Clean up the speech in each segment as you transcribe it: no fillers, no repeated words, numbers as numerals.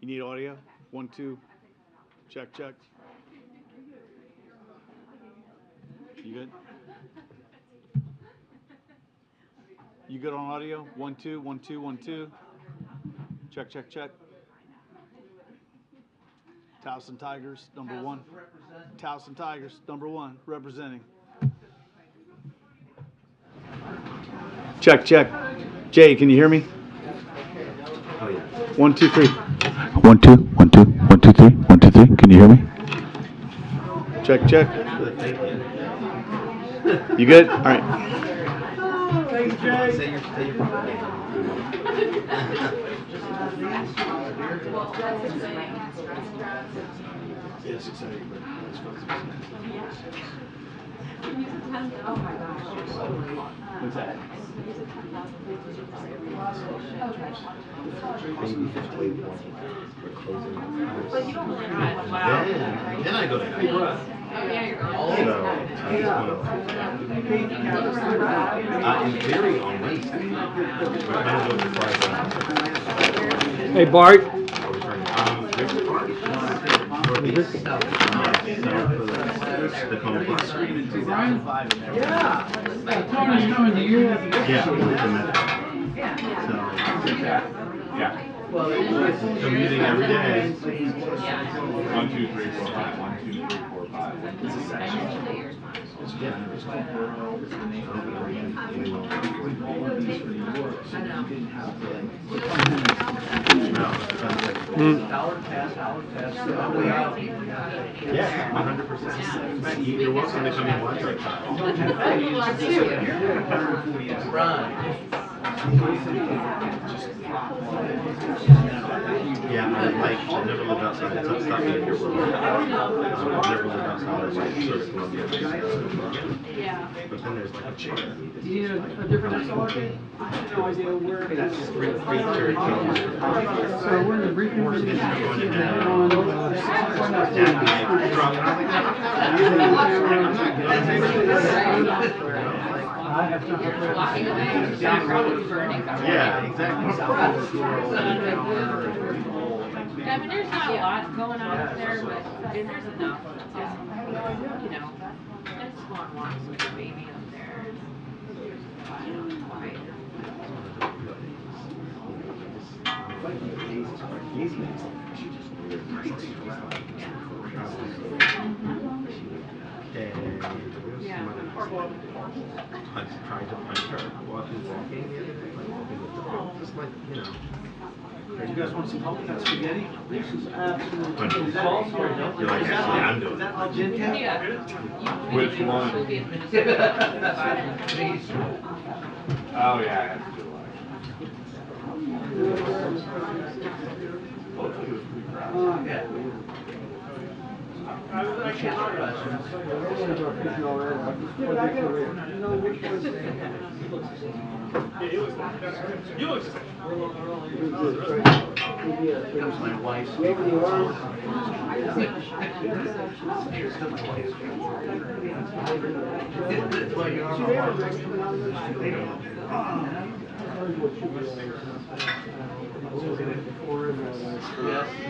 You need audio? 1, 2. Check, check. You good? You good on audio? 1, 2, 1, 2, 1, 2. Check, check, check. Towson Tigers, number 1. Towson Tigers, number 1, representing. Check, check. Jay, can you hear me? Oh, yeah. 1, 2, 3. 1, 2, 1, 2, 1, 2, 3. 1, 2, 3. Can you hear me? Check, check. Good, thank you. You good? All right. Thank you, Jay. Say your It's exciting, but it's fun. Oh my gosh. What's that? Maybe just wait one. We're closing. But you don't really know. Wow. Then I go to Oh, yeah, you're going. I'm very on race. We're going to go to Friday. Hey, Bart. Yeah. Tony's coming to you. Yeah. Commuting every day. 1, 2, 3, 4, 5. 1, 2, 3, 4, 5. Yeah, 100%. You're welcome to come and watch our child. Yeah, I never lived outside. It's up stop being here. I've never lived outside of sort of Columbia. But then there's like a chair. Do you need a different SLRT? I have no idea where it is. That's free church. So we're in the briefing room. Yeah, exactly. I mean, there's not a lot going on up there, but there's enough. Just, you know, just go on walks with your baby up there. Quiet. Yeah. I tried to punch her while she was walking the other day, walking with the dog, just like, you know. You guys want some help with that spaghetti? This is absolutely. You're like, actually, I'm doing it. Yeah. Which one? Oh, yeah, that's a good one. My wife's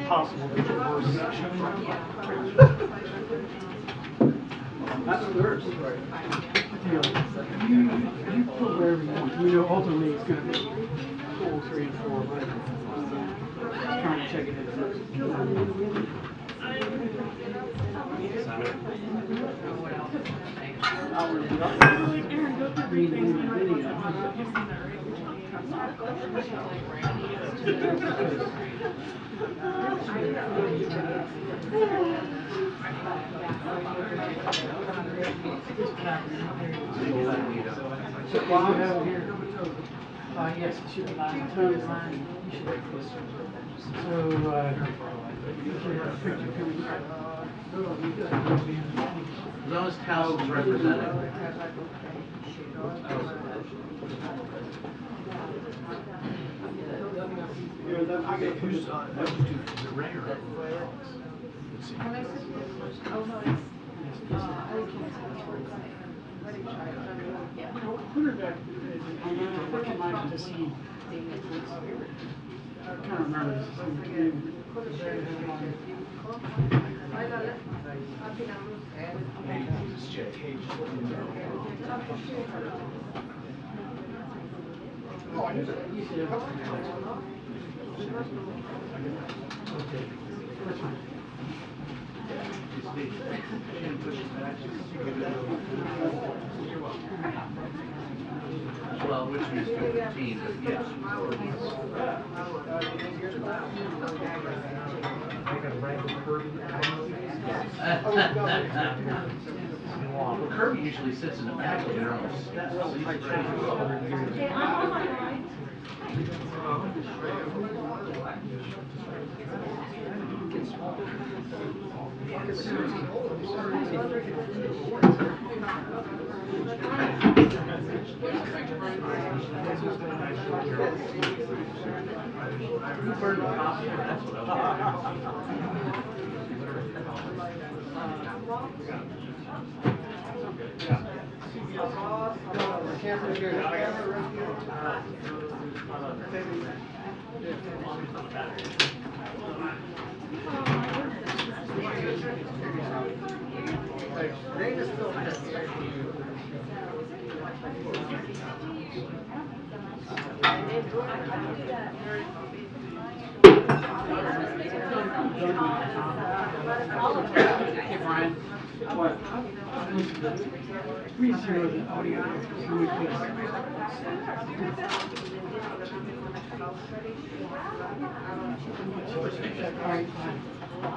Possible divorce. That's the worst. You put wherever you want. You know, ultimately it's going to be 2, 3, 4, but trying to check it in first. So while I have it here, yes, it should be totally fine. You should have this. So, you should have a picture coming up. As long as House is represented. Who's, that was the rare. Look at mine to see. I can't remember his name. Well, which means 15, but yes. Well, Kirby usually sits in the back of your own steps. So he's ready to go. You burned the coffee, that's what Hey, Brian. What? 3-0 the audio. Alright, fine.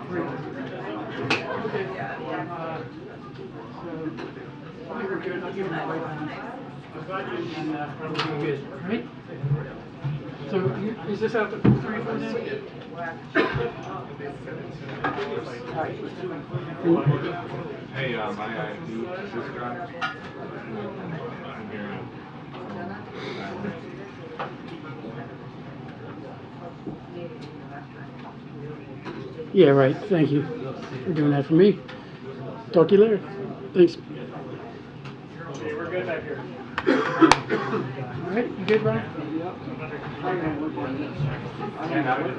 Great. Okay. So, I think we're good. I'll give them a right on. And we'll be good, right? So, is this out the 3 for then? Hey, my ID, this guy. I'm hearing. Yeah, right. Thank you for doing that for me. Talk to you later. Thanks. Okay, we're good back here. All right, you good, Brian? And out of it.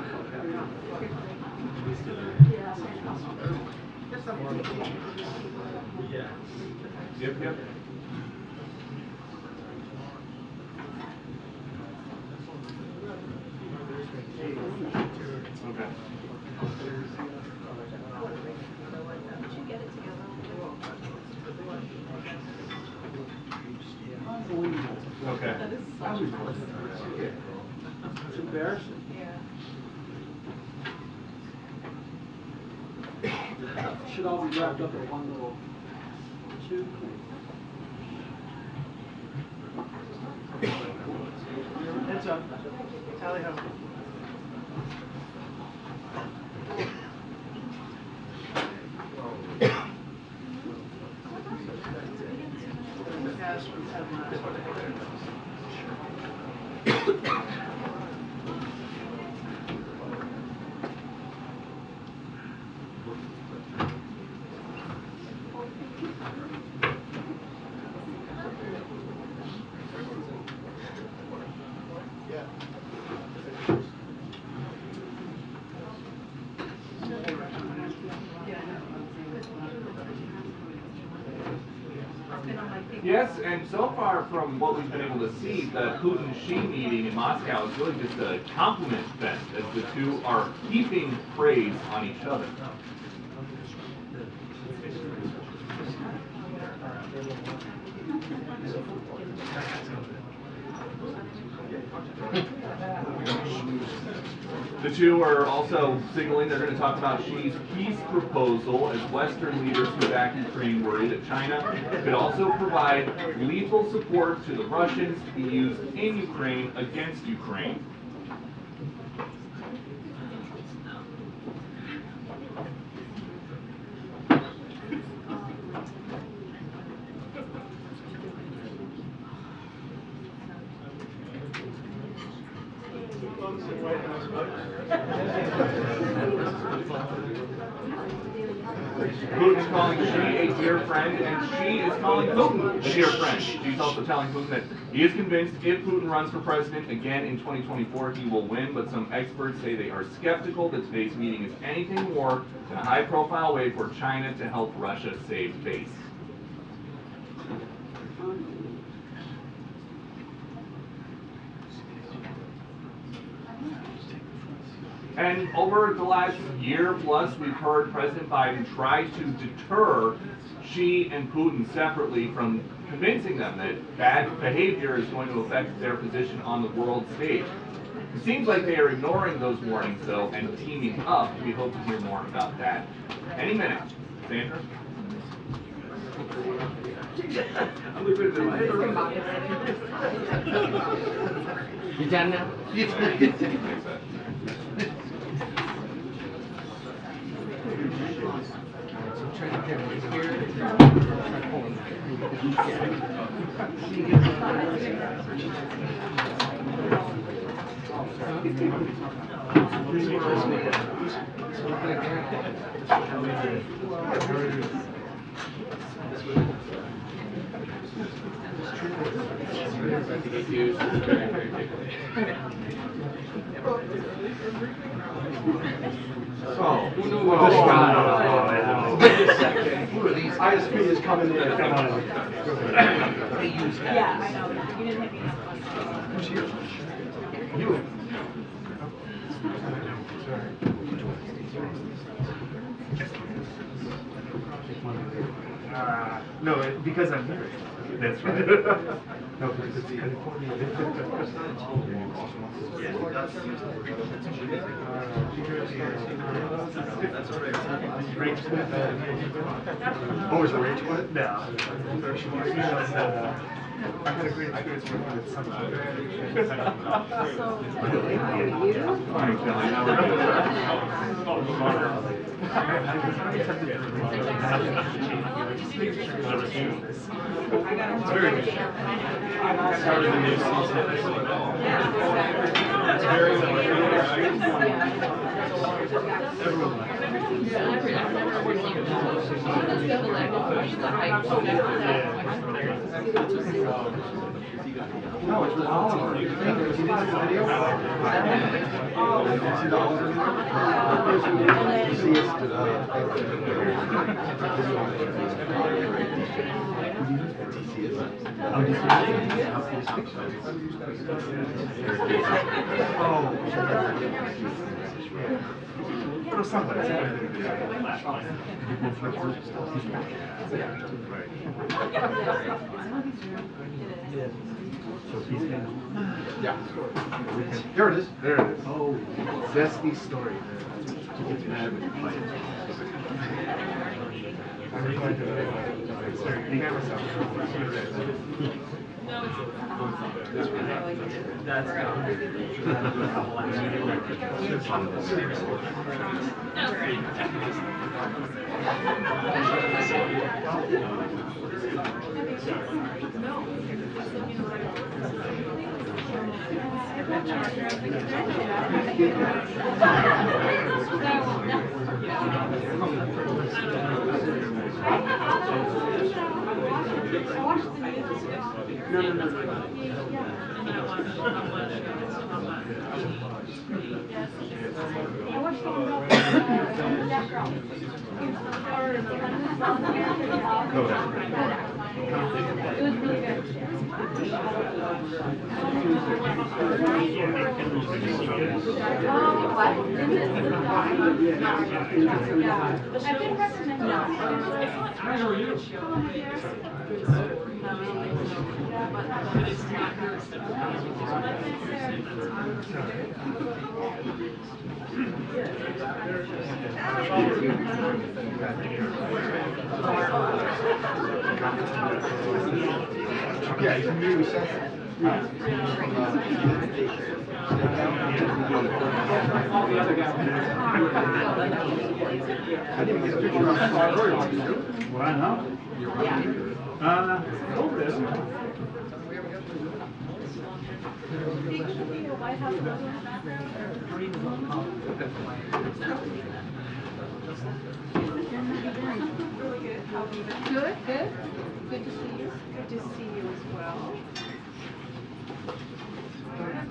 Yep, yep. Okay. Okay. It's embarrassing. Should all be wrapped up in one little tube. Heads up. Tally ho. Yes, and so far from what we've been able to see, the Putin-Xi meeting in Moscow is really just a compliment fest, as the two are heaping praise on each other. The two are also signaling they're going to talk about Xi's peace proposal, as Western leaders who back Ukraine worry that China could also provide lethal support to the Russians to be used in Ukraine against Ukraine. folks and White House folks. Putin's calling Xi a dear friend, and Xi is calling Putin a dear friend. She's also telling Putin that he is convinced if Putin runs for president again in 2024, he will win, but some experts say they are skeptical that today's meeting is anything more than a high-profile way for China to help Russia save face. And over the last year plus, we've heard President Biden try to deter Xi and Putin separately from convincing them that bad behavior is going to affect their position on the world stage. It seems like they are ignoring those warnings, though, and teaming up. We hope to hear more about that any minute. Sandra? You done now? ISP is coming in. They use that. Yeah, I know. You didn't hit me. Who's here? You. No, because I'm here. That's right. No, because it's California. Oh, is the range one? No. I had a great experience working with some It's very good. Started the new season. It's very No, it's with Oliver. You didn't see the video? You see the Oliver video? You see Yeah. There it is. There it is. Oh, that's the story. It's mad when you play it. I'm replying to Yeah, you can hear yourself. I didn't get a picture of the Why not? Over there. lighthouse logo in the background? Good, good. Good to see you. Good to see you as well. Good, how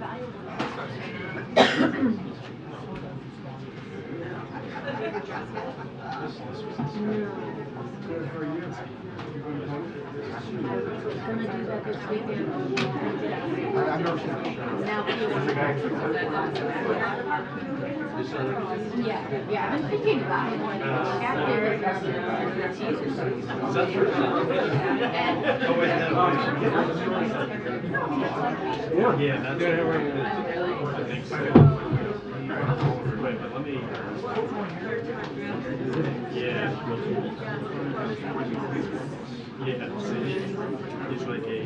are you? Gonna do that this weekend. Now, yeah, I've been thinking about it. Yeah, that's Good, how are you? I think so. Wait, but let me. Yeah. Yeah, see, it's like a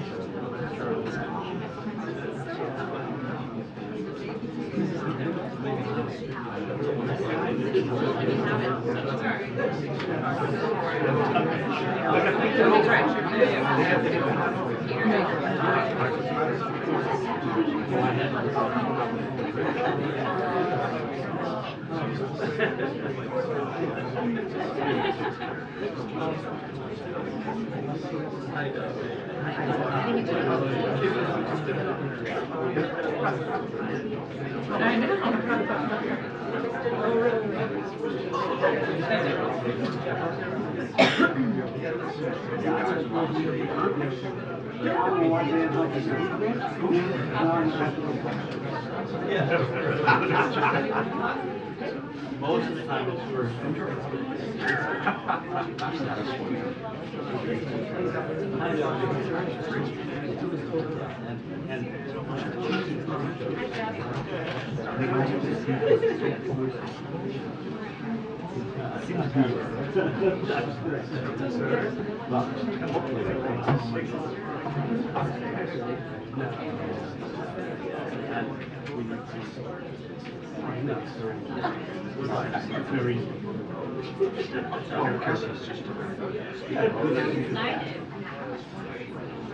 most of the time it's for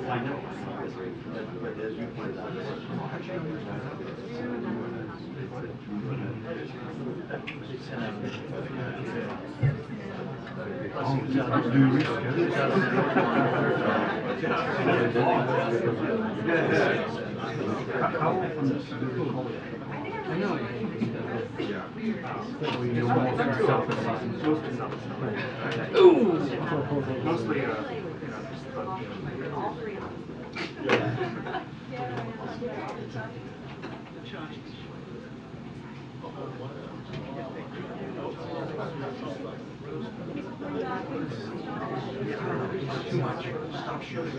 I know. But as you pointed out, I know. Mostly, Too much. Stop shooting.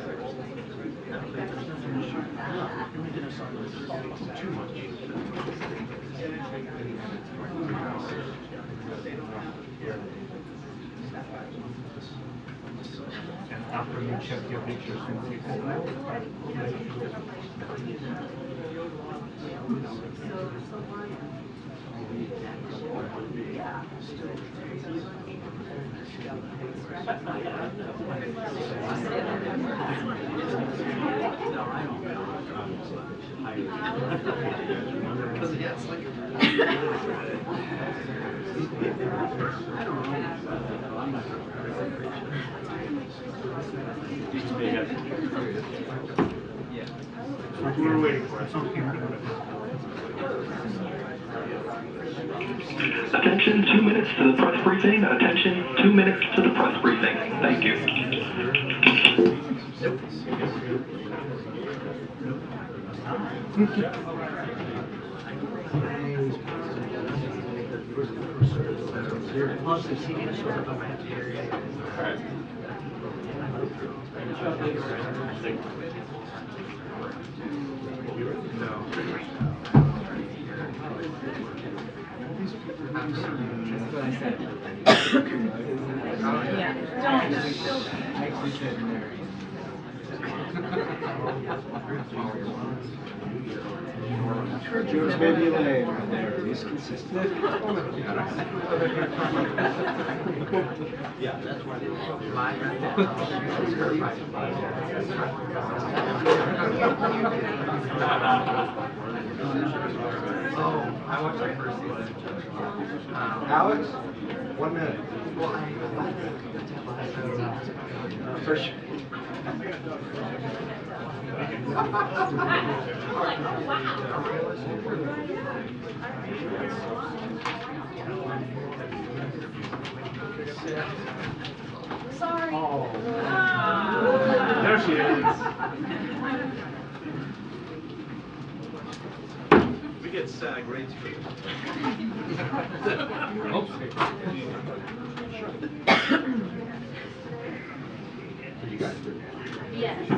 Too much. and after you check your pictures and people. We're waiting for it. Attention, 2 minutes to the press briefing. Attention, 2 minutes to the press briefing. Thank you. George maybe later. There, he's consistent. Yeah, that's why they I watched the first season. Alex, 1 minute. For sure. Sorry. There she is. We get SAG rates for this. You guys do. Yes.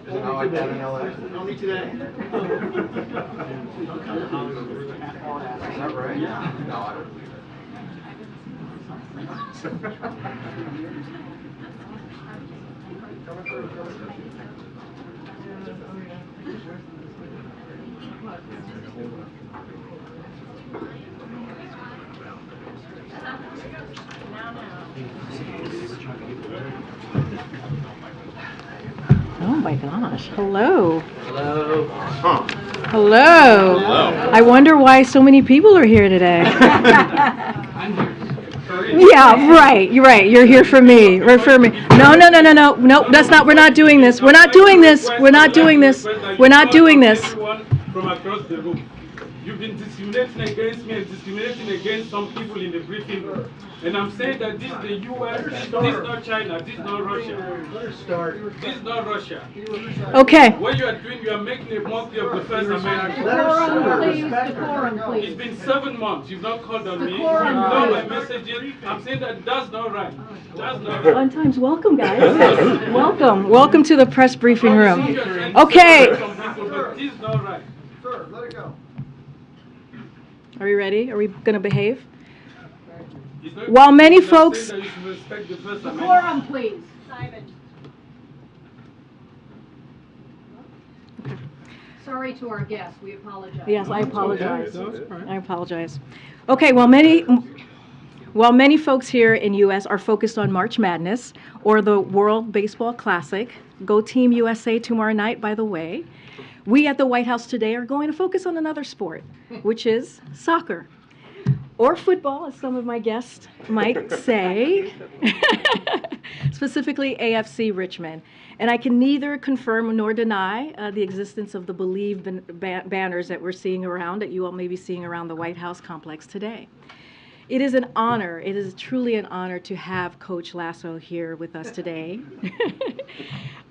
Is it not like that in LA? Only today. Is that right? Yeah. No, I don't believe Oh my gosh. Hello. Hello. Hello. I wonder why so many people are here today. Yeah, right. You're right. You're here for me. Right for me. No. No, that's not. We're not doing this. We're not doing this. We're not doing this. We're not doing this. From across the room. You've been discriminating against me and discriminating against some people in the briefing room. And I'm saying that this is the US, this is not China, this is not Russia. This is not Russia. Okay. What you are doing, you are making a mockery of the First Amendment. Decorum, please. It's been 7 months. You've not called on me. You've Decorum, ignored my please. messages. I'm saying that that's not right. That's not right. Fun times. Welcome, guys. Welcome. Welcome to the press briefing room. Okay. Some people, but this is not right. Sir, let it go. Are we ready? Are we going to behave? It's not- While many I'm saying folks- that you should respect the First Amendment. Decorum, please. Sorry to our guests, we apologize. Yes, I apologize. That's fine. I apologize. Okay, while many folks here in U.S. are focused on March Madness or the World Baseball Classic, go Team USA tomorrow night, by the way, we at the White House today are going to focus on another sport, which is soccer. Or football, as some of my guests might say, specifically AFC Richmond. And I can neither confirm nor deny the existence of the Believe banners that we're seeing around, that you all may be seeing around the White House complex today. It is an honor, it is truly an honor to have Coach Lasso here with us today.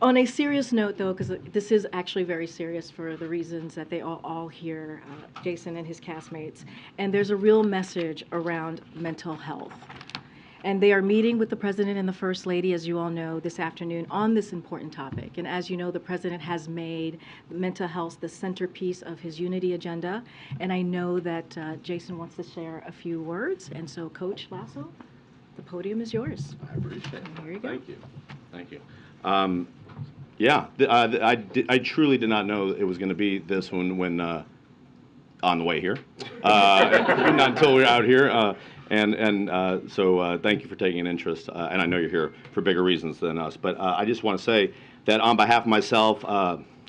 On a serious note, though, because this is actually very serious for the reasons that they all hear, Jason and his castmates, and there's a real message around mental health. And they are meeting with the President and the First Lady, as you all know, this afternoon on this important topic. And as you know, the President has made mental health the centerpiece of his unity agenda. And I know that Jason wants to share a few words. And so, Coach Lasso, the podium is yours. I appreciate it. Here you go. Thank you. Thank you. I truly did not know it was going to be this one when on the way here. Not until we were out here. So thank you for taking an interest. And I know you're here for bigger reasons than us. But I just want to say that on behalf of myself,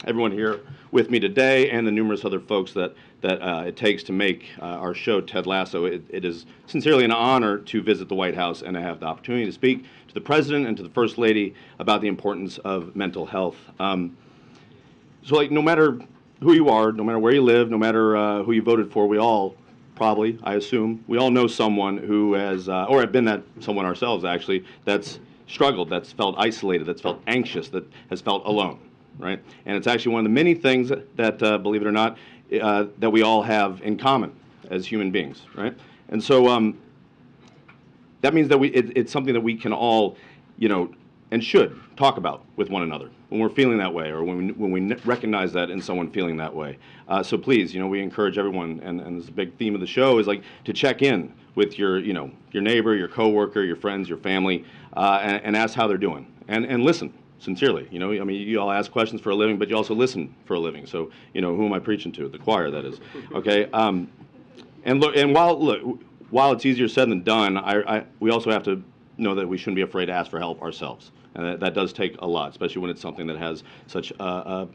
everyone here with me today, and the numerous other folks that it takes to make our show, Ted Lasso, it is sincerely an honor to visit the White House and to have the opportunity to speak to the President and to the First Lady about the importance of mental health. So no matter who you are, no matter where you live, no matter who you voted for, we all probably, I assume, we all know someone who has, or have been that someone ourselves actually, that's struggled, that's felt isolated, that's felt anxious, that has felt alone, right? And it's actually one of the many things that believe it or not, that we all have in common as human beings, right? And so that means that it's something that we can all, and should talk about with one another when we're feeling that way, or when we recognize that in someone feeling that way. So please, we encourage everyone, and this is a big theme of the show, is like to check in with your neighbor, your coworker, your friends, your family, and ask how they're doing, and listen. Sincerely, you know, I mean, you all ask questions for a living, but you also listen for a living. So, you know, who am I preaching to? The choir, that is. Okay. And look, and while it's easier said than done, we also have to know that we shouldn't be afraid to ask for help ourselves, and that does take a lot, especially when it's something that has such a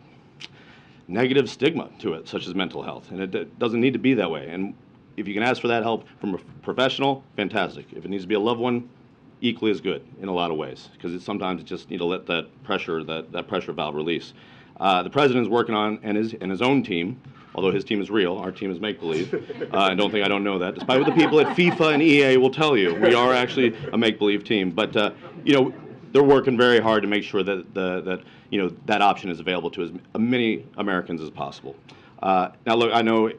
negative stigma to it, such as mental health, and it doesn't need to be that way. And if you can ask for that help from a professional, fantastic. If it needs to be a loved one, equally as good in a lot of ways, because sometimes you just need to let that pressure valve release. The president is working on, and his own team, although his team is real, our team is make-believe. I don't know that, despite what the people at FIFA and EA will tell you. We are actually a make-believe team, but you know, they're working very hard to make sure that you know, that option is available to as many Americans as possible. Now, look, I know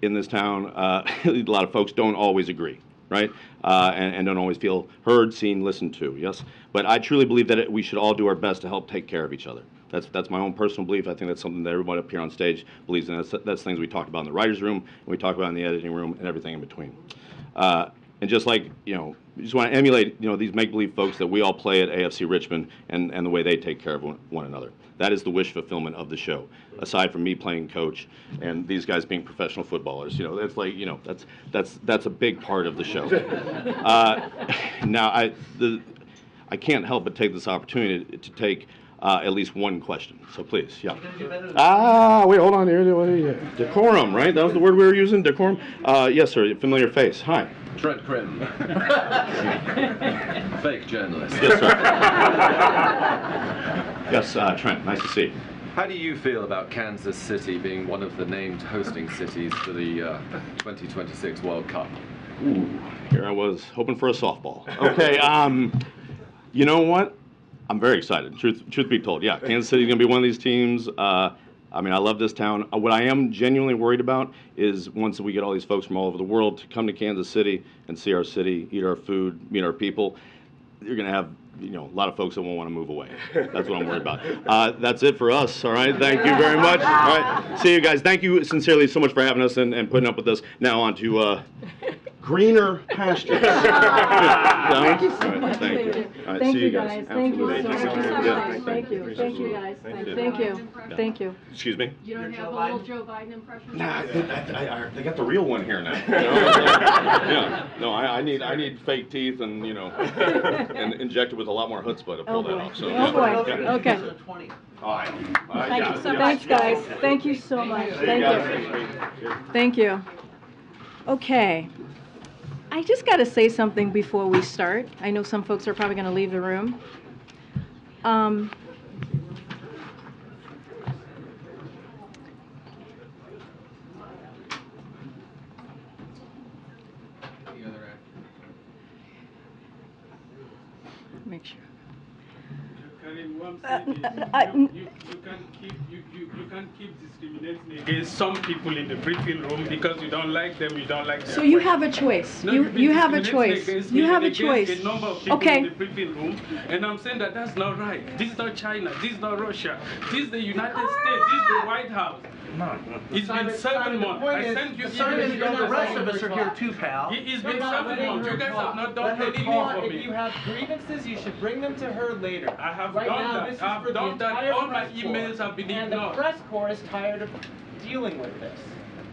in this town, a lot of folks don't always agree, right? And don't always feel heard, seen, listened to, yes? But I truly believe that we should all do our best to help take care of each other. That's my own personal belief. I think that's something that everybody up here on stage believes in. That's things we talk about in the writer's room, and we talk about in the editing room, and everything in between. And just like, you know, we just want to emulate, you know, these make-believe folks that we all play at AFC Richmond and the way they take care of one another. That is the wish fulfillment of the show, aside from me playing coach and these guys being professional footballers. You know, that's like, you know, that's a big part of the show. Now, I can't help but take this opportunity to take at least one question. So please, yeah. Wait, hold on here. Decorum, right? That was the word we were using, decorum? Yes, sir, familiar face. Hi. Trent Critton. Fake journalist. Yes, sir. Yes, Trent, nice to see you. How do you feel about Kansas City being one of the named hosting cities for the 2026 World Cup? Ooh, here I was hoping for a softball. Okay, you know what? I'm very excited. Truth be told, yeah, Kansas City is going to be one of these teams. I mean, I love this town. What I am genuinely worried about is once we get all these folks from all over the world to come to Kansas City and see our city, eat our food, meet our people, you're going to have, you know, a lot of folks that won't want to move away. That's what I'm worried about. That's it for us, all right? Thank you very much. All right, see you guys. Thank you sincerely so much for having us and putting up with us. Now on to greener pastures. Thank you so much. Thank you. All right, Thank see you you guys. Thank you so Absolutely. much. Yeah, Thank you. Thank you, guys. Thank you. Thank you. Excuse me? You don't have a little Joe Biden impression? Nah, they got the real one here now. You know? Yeah. No, I need fake teeth and, you know, and injected with a lot more chutzpah to pull that off. So, Oh boy. yeah. Okay. All right. Thank you so much. Thanks, guys. Thank you so much. Thank you. Thank you. Okay. I just got to say something before we start. I know some folks are probably going to leave the room. Make sure. Karim, what I'm saying is you can't keep discriminating against some people in the briefing room because you don't like them, you don't like them. So you have a choice. No, You have a choice. You have a choice. A number of people Okay. in the briefing room, and I'm saying that that's not right. This is not China. This is not Russia. This is the United States. This is the White House. It's been 7 months. I sent you emails. The rest of us are here too, pal. It's been 7 months. You guys have not done anything for If me. you have grievances, you should bring them to her later. I have Right done now, that. this is I've for the done that. entire All my press emails corps. have been And the ignored. press corps is tired of dealing with this.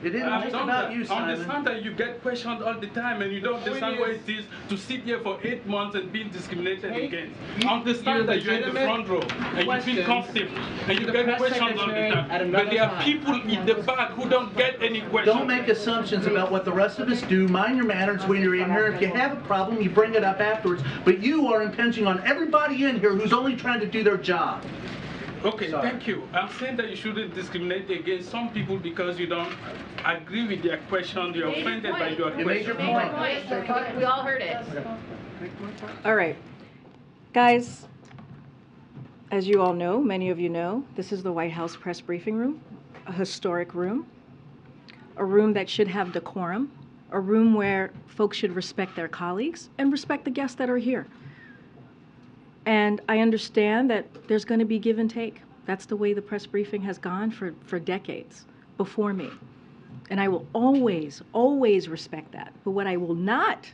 It isn't I've just done about that. you, I Simon. understand that you get questioned all the time and you don't understand what it is to sit here for 8 months and being discriminated Take against. you- I understand your that you're in the front row and you feel questions comfortable and you to the get press questions all the secretary at time. another But there are time. people in the back who don't get any questions. Don't make assumptions about what the rest of us do. Mind your manners when you're in here. If you have a problem, you bring it up afterwards. But you are impinging on everybody in here who's only trying to do their job. Okay, thank you. I'm saying that you shouldn't discriminate against some people because you don't agree with their question, you're offended by your You made your question. point. We all heard it. All right. Guys, as you all know, many of you know, this is the White House press briefing room, a historic room, a room that should have decorum, a room where folks should respect their colleagues and respect the guests that are here. And I understand that there's going to be give and take. That's the way the press briefing has gone for decades before me. And I will always, always respect that. But what I will not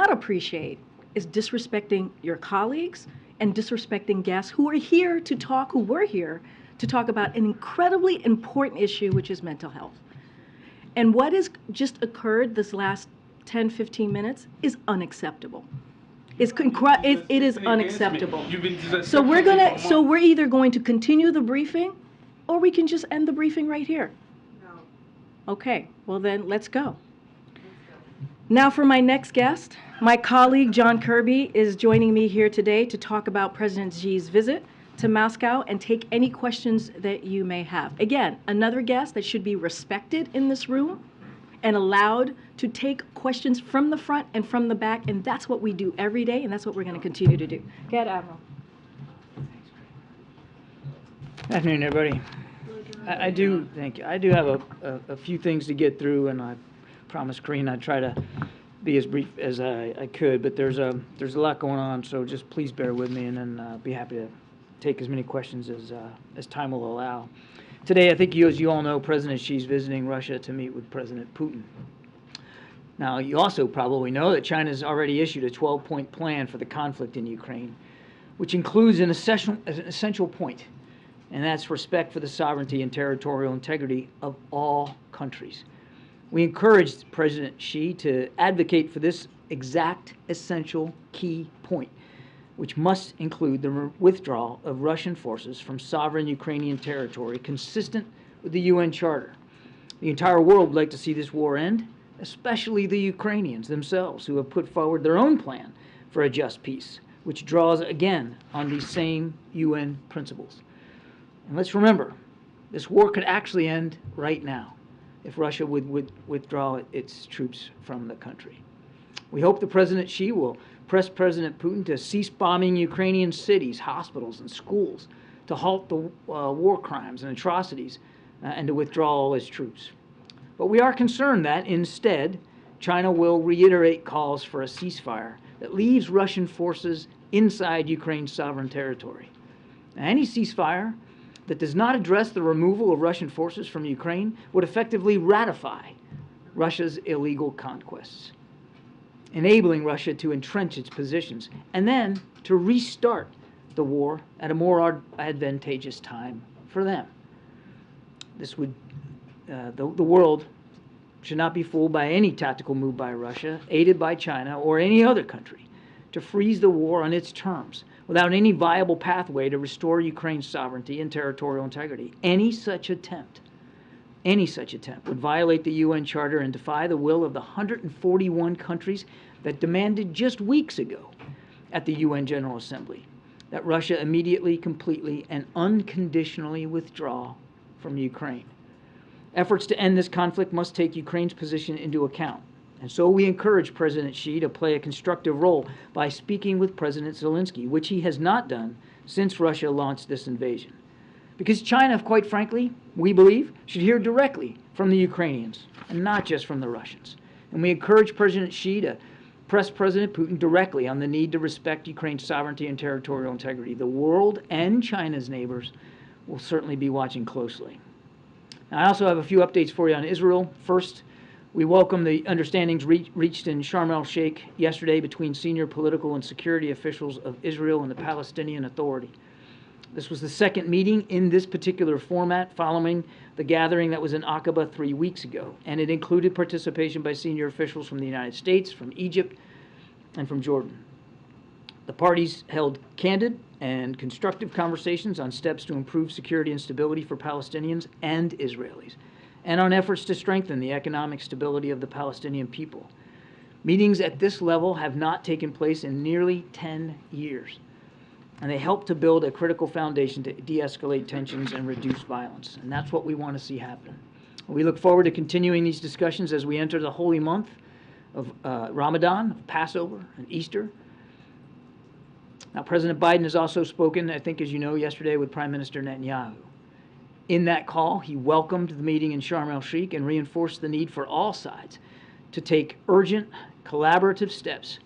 appreciate is disrespecting your colleagues and disrespecting guests who are here to talk, who were here to talk about an incredibly important issue, which is mental health. And what has just occurred this last 10, 15 minutes is unacceptable. It is unacceptable. So we're either going to continue the briefing, or we can just end the briefing right here. No. Okay, well then, let's go. Now for my next guest, my colleague John Kirby is joining me here today to talk about President Xi's visit to Moscow and take any questions that you may have. Again, another guest that should be respected in this room and allowed to take questions from the front and from the back, and that's what we do every day, and that's what we're going to continue to do. Go ahead, Admiral. Good afternoon, everybody. I do have a few things to get through, and I promised Karine I'd try to be as brief as I could, but there's a lot going on, so just please bear with me, and then be happy to take as many questions as time will allow. Today, I think as you all know, President Xi's visiting Russia to meet with President Putin. Now, you also probably know that China has already issued a 12-point plan for the conflict in Ukraine, which includes an essential point, and that's respect for the sovereignty and territorial integrity of all countries. We encouraged President Xi to advocate for this exact essential key point, which must include the withdrawal of Russian forces from sovereign Ukrainian territory consistent with the UN Charter. The entire world would like to see this war end, especially the Ukrainians themselves, who have put forward their own plan for a just peace, which draws again on these same UN principles. And let's remember, this war could actually end right now if Russia would withdraw its troops from the country. We hope that President Xi will press President Putin to cease bombing Ukrainian cities, hospitals, and schools, to halt the war crimes and atrocities, and to withdraw all his troops. But we are concerned that, instead, China will reiterate calls for a ceasefire that leaves Russian forces inside Ukraine's sovereign territory. Now, any ceasefire that does not address the removal of Russian forces from Ukraine would effectively ratify Russia's illegal conquests, enabling Russia to entrench its positions and then to restart the war at a more advantageous time for them. This would, the world should not be fooled by any tactical move by Russia, aided by China or any other country, to freeze the war on its terms without any viable pathway to restore Ukraine's sovereignty and territorial integrity. Any such attempt would violate the UN Charter and defy the will of the 141 countries that demanded just weeks ago at the UN General Assembly that Russia immediately, completely, and unconditionally withdraw from Ukraine. Efforts to end this conflict must take Ukraine's position into account. And so we encourage President Xi to play a constructive role by speaking with President Zelensky, which he has not done since Russia launched this invasion. Because China, quite frankly, we believe, should hear directly from the Ukrainians and not just from the Russians. And we encourage President Xi to press President Putin directly on the need to respect Ukraine's sovereignty and territorial integrity. The world and China's neighbors will certainly be watching closely. Now, I also have a few updates for you on Israel. First, we welcome the understandings reached in Sharm el-Sheikh yesterday between senior political and security officials of Israel and the Palestinian Authority. This was the second meeting in this particular format following the gathering that was in Aqaba 3 weeks ago, and it included participation by senior officials from the United States, from Egypt, and from Jordan. The parties held candid and constructive conversations on steps to improve security and stability for Palestinians and Israelis, and on efforts to strengthen the economic stability of the Palestinian people. Meetings at this level have not taken place in nearly 10 years, and they help to build a critical foundation to de-escalate tensions and reduce violence, and that's what we want to see happen. We look forward to continuing these discussions as we enter the holy month of Ramadan, of Passover, and Easter. Now, President Biden has also spoken, I think as you know, yesterday with Prime Minister Netanyahu. In that call, he welcomed the meeting in Sharm el-Sheikh and reinforced the need for all sides to take urgent, collaborative steps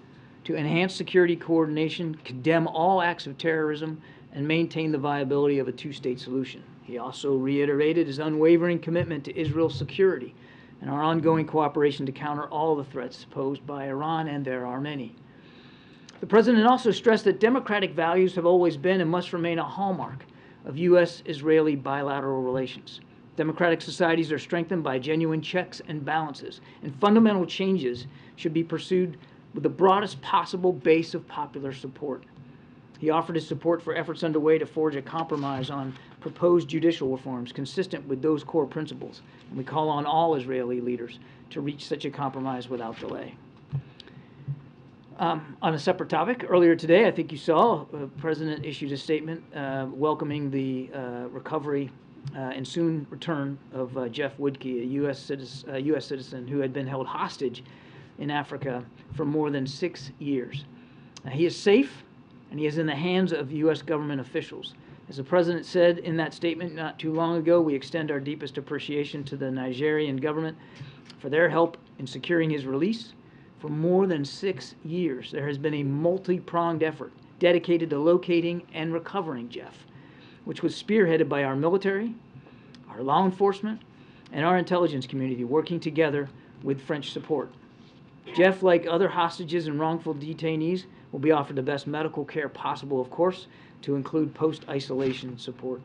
to enhance security coordination, condemn all acts of terrorism, and maintain the viability of a two-state solution. He also reiterated his unwavering commitment to Israel's security and our ongoing cooperation to counter all the threats posed by Iran, and there are many. The president also stressed that democratic values have always been and must remain a hallmark of U.S.-Israeli bilateral relations. Democratic societies are strengthened by genuine checks and balances, and fundamental changes should be pursued with the broadest possible base of popular support. He offered his support for efforts underway to forge a compromise on proposed judicial reforms consistent with those core principles, and we call on all Israeli leaders to reach such a compromise without delay. On a separate topic, earlier today, I think you saw, the President issued a statement welcoming the recovery and soon return of Jeff Woodkey, a U.S. citizen who had been held hostage in Africa for more than 6 years. He is safe, and he is in the hands of U.S. government officials. As the President said in that statement not too long ago, we extend our deepest appreciation to the Nigerian government for their help in securing his release. For more than 6 years, there has been a multi-pronged effort dedicated to locating and recovering Jeff, which was spearheaded by our military, our law enforcement, and our intelligence community working together with French support. Jeff, like other hostages and wrongful detainees, will be offered the best medical care possible, of course, to include post-isolation support.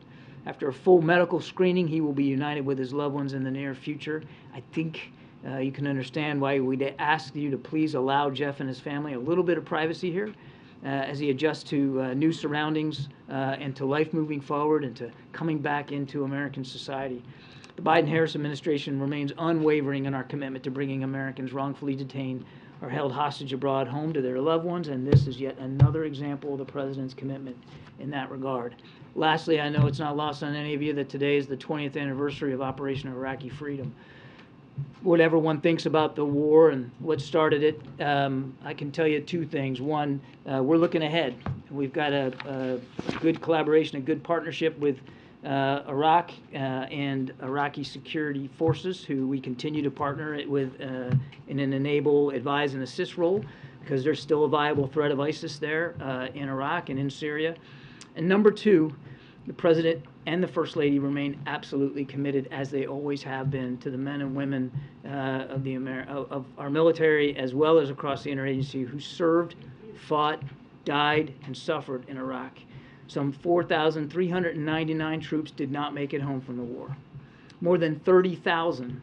After a full medical screening, he will be united with his loved ones in the near future. I think you can understand why we'd ask you to please allow Jeff and his family a little bit of privacy here as he adjusts to new surroundings and to life moving forward and to coming back into American society. The Biden-Harris administration remains unwavering in our commitment to bringing Americans wrongfully detained or held hostage abroad home to their loved ones, and this is yet another example of the President's commitment in that regard. Lastly, I know it's not lost on any of you that today is the 20th anniversary of Operation Iraqi Freedom. Whatever one thinks about the war and what started it, I can tell you two things. One, we're looking ahead. We've got a good collaboration, a good partnership with Iraq and Iraqi security forces, who we continue to partner with in an enable, advise, and assist role, because there's still a viable threat of ISIS there in Iraq and in Syria. And number two, the President and the First Lady remain absolutely committed, as they always have been, to the men and women of our military, as well as across the interagency, who served, fought, died, and suffered in Iraq. Some 4,399 troops did not make it home from the war. More than 30,000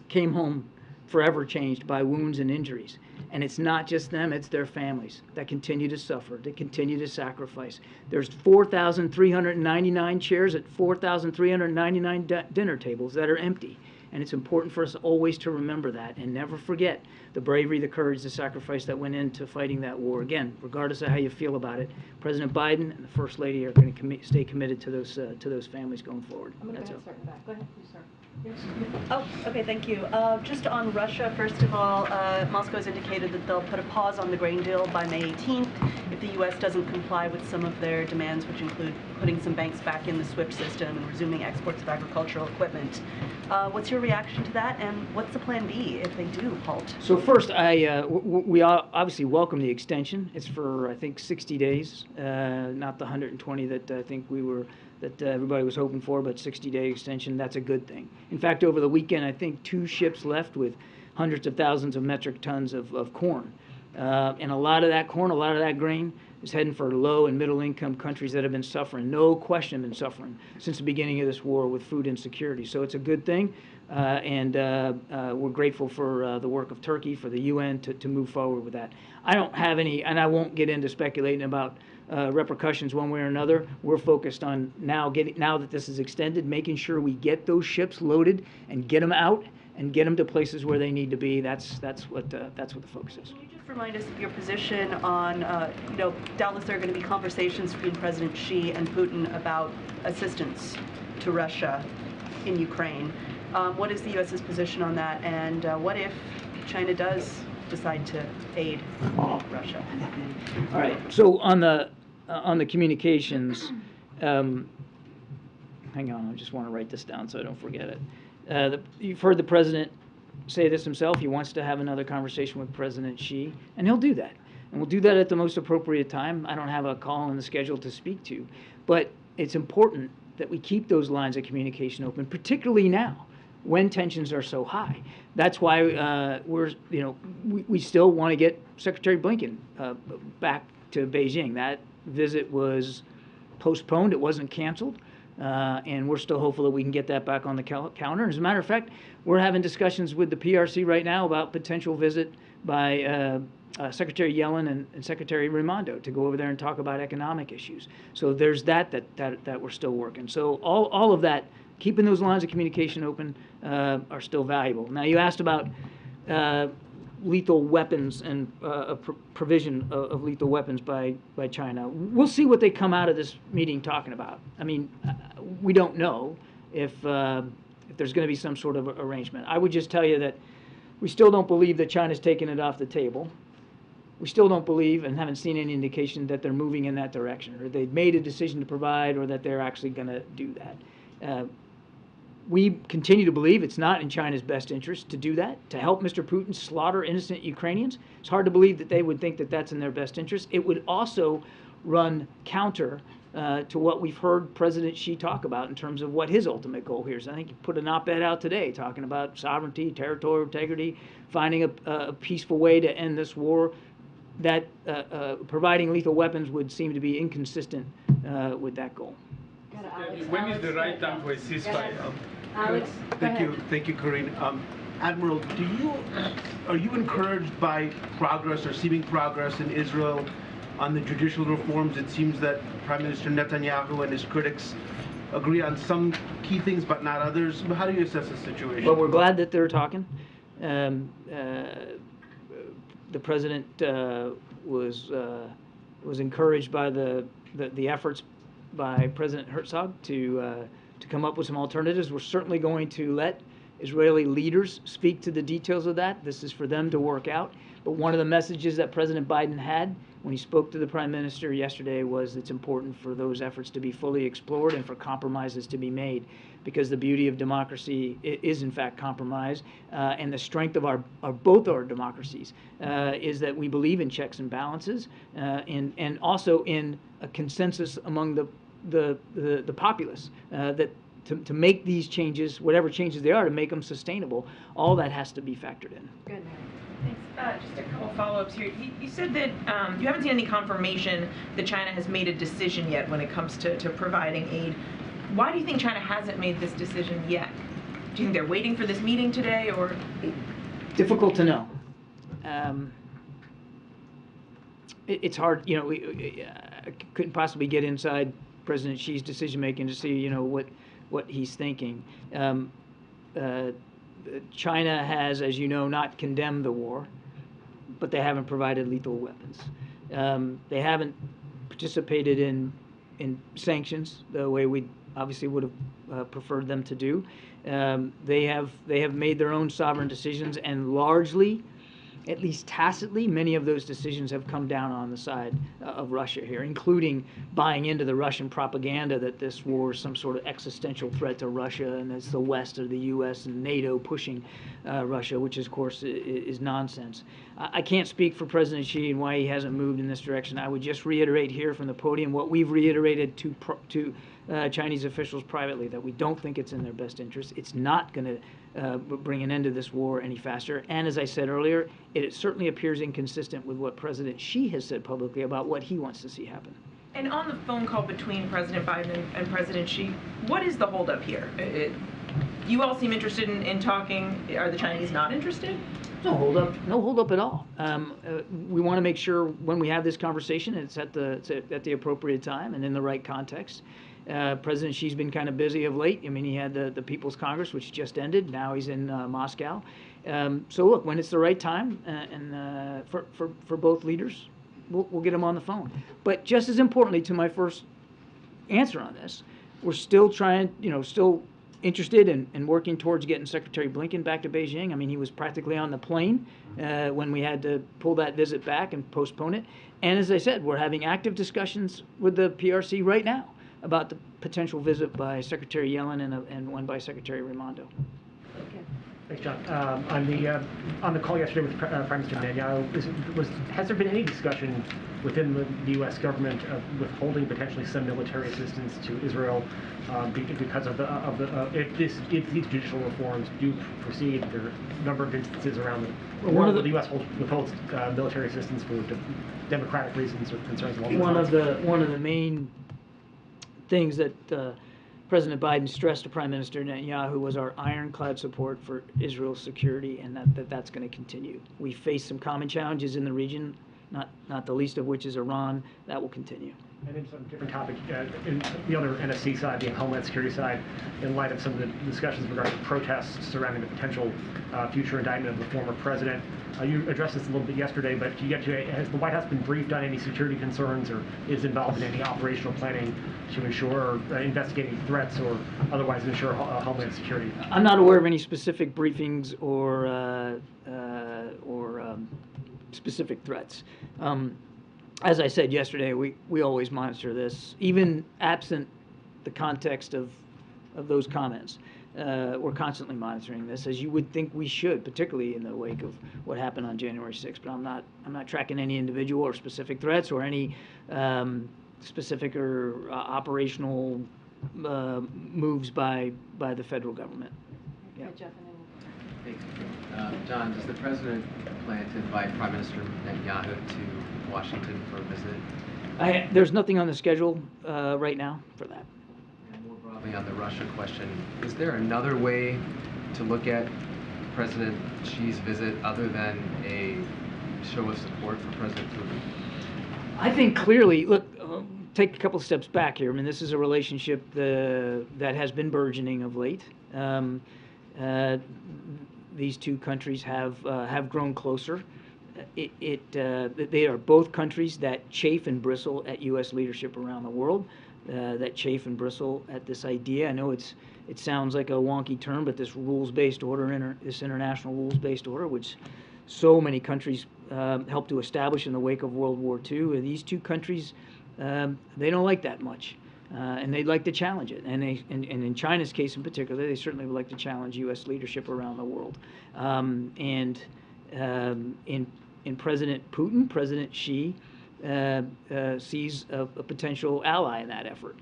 came home forever changed by wounds and injuries. And it's not just them, it's their families that continue to suffer, that continue to sacrifice. There's 4,399 chairs at 4,399 dinner tables that are empty. And it's important for us always to remember that and never forget the bravery, the courage, the sacrifice that went into fighting that war. Again, regardless of how you feel about it, President Biden and the First Lady are going to stay committed to those families going forward. I'm going to start in the back. Go ahead, please, sir. Yes. Oh, okay, thank you. Just on Russia, first of all, Moscow has indicated that they'll put a pause on the grain deal by May 18th if the U.S. doesn't comply with some of their demands, which include putting some banks back in the SWIFT system and resuming exports of agricultural equipment. What's your reaction to that, and what's the plan B if they do halt? So first, we obviously welcome the extension. It's for, I think, 60 days, not the 120 that I think that everybody was hoping for, but 60-day extension. That's a good thing. In fact, over the weekend, I think 2 ships left with hundreds of thousands of metric tons of corn. And a lot of that corn, a lot of that grain is heading for low and middle income countries that have been suffering, no question been suffering since the beginning of this war with food insecurity. So it's a good thing. And we're grateful for the work of Turkey, for the UN to move forward with that. I don't have any, and I won't get into speculating about repercussions one way or another. We're focused on now that this is extended, making sure we get those ships loaded and get them out and get them to places where they need to be. That's what the focus is. Can you just remind us of your position on, doubtless there are going to be conversations between President Xi and Putin about assistance to Russia in Ukraine. What is the U.S.'s position on that, and what if China does decide to aid Russia? All right. So on the communications, hang on. I just want to write this down so I don't forget it. You've heard the president say this himself. He wants to have another conversation with President Xi, and he'll do that. And we'll do that at the most appropriate time. I don't have a call on the schedule to speak to, but it's important that we keep those lines of communication open, particularly now. when tensions are so high. That's why we still want to get Secretary Blinken back to Beijing. That visit was postponed. It wasn't canceled. And we're still hopeful that we can get that back on the calendar. As a matter of fact, we're having discussions with the PRC right now about potential visit by Secretary Yellen and Secretary Raimondo to go over there and talk about economic issues. So there's that we're still working. So all of that, keeping those lines of communication open, are still valuable. Now, you asked about lethal weapons and provision of lethal weapons by China. We'll see what they come out of this meeting talking about. I mean, we don't know if there's going to be some sort of arrangement. I would just tell you that we still don't believe that China's taken it off the table. We still don't believe and haven't seen any indication that they're moving in that direction, or they've made a decision to provide, or that they're actually going to do that. We continue to believe it's not in China's best interest to do that, to help Mr. Putin slaughter innocent Ukrainians. It's hard to believe that they would think that that's in their best interest. It would also run counter to what we've heard President Xi talk about in terms of what his ultimate goal here is. I think he put an op-ed out today talking about sovereignty, territorial integrity, finding a peaceful way to end this war. That providing lethal weapons would seem to be inconsistent with that goal. When is the right time for a ceasefire? Alex, Thank you, Corinne. Admiral, are you encouraged by progress or seeming progress in Israel on the judicial reforms? It seems that Prime Minister Netanyahu and his critics agree on some key things but not others. How do you assess the situation? Well, we're glad that they're talking. The president was encouraged by the efforts by President Herzog to come up with some alternatives. We're certainly going to let Israeli leaders speak to the details of that. This is for them to work out. But one of the messages that President Biden had when he spoke to the Prime Minister yesterday was it's important for those efforts to be fully explored and for compromises to be made, because the beauty of democracy is in fact compromise, and the strength of both our democracies is that we believe in checks and balances, and also in a consensus among the populace that to make these changes, whatever changes they are, to make them sustainable, all that has to be factored in. Good. Thanks. Just a couple follow-ups here. You said that you haven't seen any confirmation that China has made a decision yet when it comes to providing aid. Why do you think China hasn't made this decision yet? Do you think they're waiting for this meeting today, or? Difficult to know. It's hard, I couldn't possibly get inside President Xi's decision-making to see, what he's thinking. China has, as you know, not condemned the war, but they haven't provided lethal weapons. They haven't participated in sanctions the way we obviously would have preferred them to do. They have made their own sovereign decisions, and largely, at least tacitly, many of those decisions have come down on the side of Russia here, including buying into the Russian propaganda that this war is some sort of existential threat to Russia, and it's the West or the U.S. and NATO pushing Russia, which of course is nonsense. I can't speak for President Xi and why he hasn't moved in this direction. I would just reiterate here from the podium what we've reiterated to Chinese officials privately, that we don't think it's in their best interest. It's not going to bring an end to this war any faster. And as I said earlier, it certainly appears inconsistent with what President Xi has said publicly about what he wants to see happen. And on the phone call between President Biden and President Xi, what is the holdup here? You all seem interested in talking. Are the Chinese not interested? No holdup at all. We want to make sure when we have this conversation, it's at the appropriate time and in the right context. President Xi's been kind of busy of late. I mean, he had the People's Congress, which just ended. Now he's in Moscow. So look, when it's the right time, and for both leaders, we'll get them on the phone. But just as importantly, to my first answer on this, we're still trying, still interested in working towards getting Secretary Blinken back to Beijing. I mean, he was practically on the plane when we had to pull that visit back and postpone it. And as I said, we're having active discussions with the PRC right now about the potential visit by Secretary Yellen and one by Secretary Raimondo. Okay. Thanks, John. On the call yesterday with Prime Minister Netanyahu, has there been any discussion within the U.S. government of withholding potentially some military assistance to Israel because of if these judicial reforms do proceed? There are a number of instances around the world where the U.S. withholds military assistance for democratic reasons or concerns along those lines. One of the main things that President Biden stressed to Prime Minister Netanyahu was our ironclad support for Israel's security, and that's going to continue. We face some common challenges in the region, not the least of which is Iran. That will continue. And then some different topic, in the other NSC side, the Homeland Security side, in light of some of the discussions regarding protests surrounding the potential future indictment of the former president. You addressed this a little bit yesterday, but has the White House been briefed on any security concerns or is involved in any operational planning to ensure or investigating threats or otherwise ensure Homeland Security? I'm not aware of any specific briefings or specific threats. As I said yesterday, we always monitor this, even absent the context of those comments. We're constantly monitoring this, as you would think we should, particularly in the wake of what happened on January 6th. But I'm not tracking any individual or specific threats or any specific or operational moves by the federal government. Yeah. Thanks. John, does the president plan to invite Prime Minister Netanyahu to Washington for a visit? There's nothing on the schedule right now for that. And more broadly on the Russia question, is there another way to look at President Xi's visit other than a show of support for President Putin? I think clearly, look, take a couple steps back here. I mean, this is a relationship that has been burgeoning of late. These two countries have grown closer. They are both countries that chafe and bristle at U.S. leadership around the world, that chafe and bristle at this idea. I know it sounds like a wonky term, but this rules-based order, this international rules-based order, which so many countries helped to establish in the wake of World War II, these two countries, they don't like that much. And they'd like to challenge it. And in China's case in particular, they certainly would like to challenge U.S. leadership around the world. In President Putin, President Xi sees a potential ally in that effort.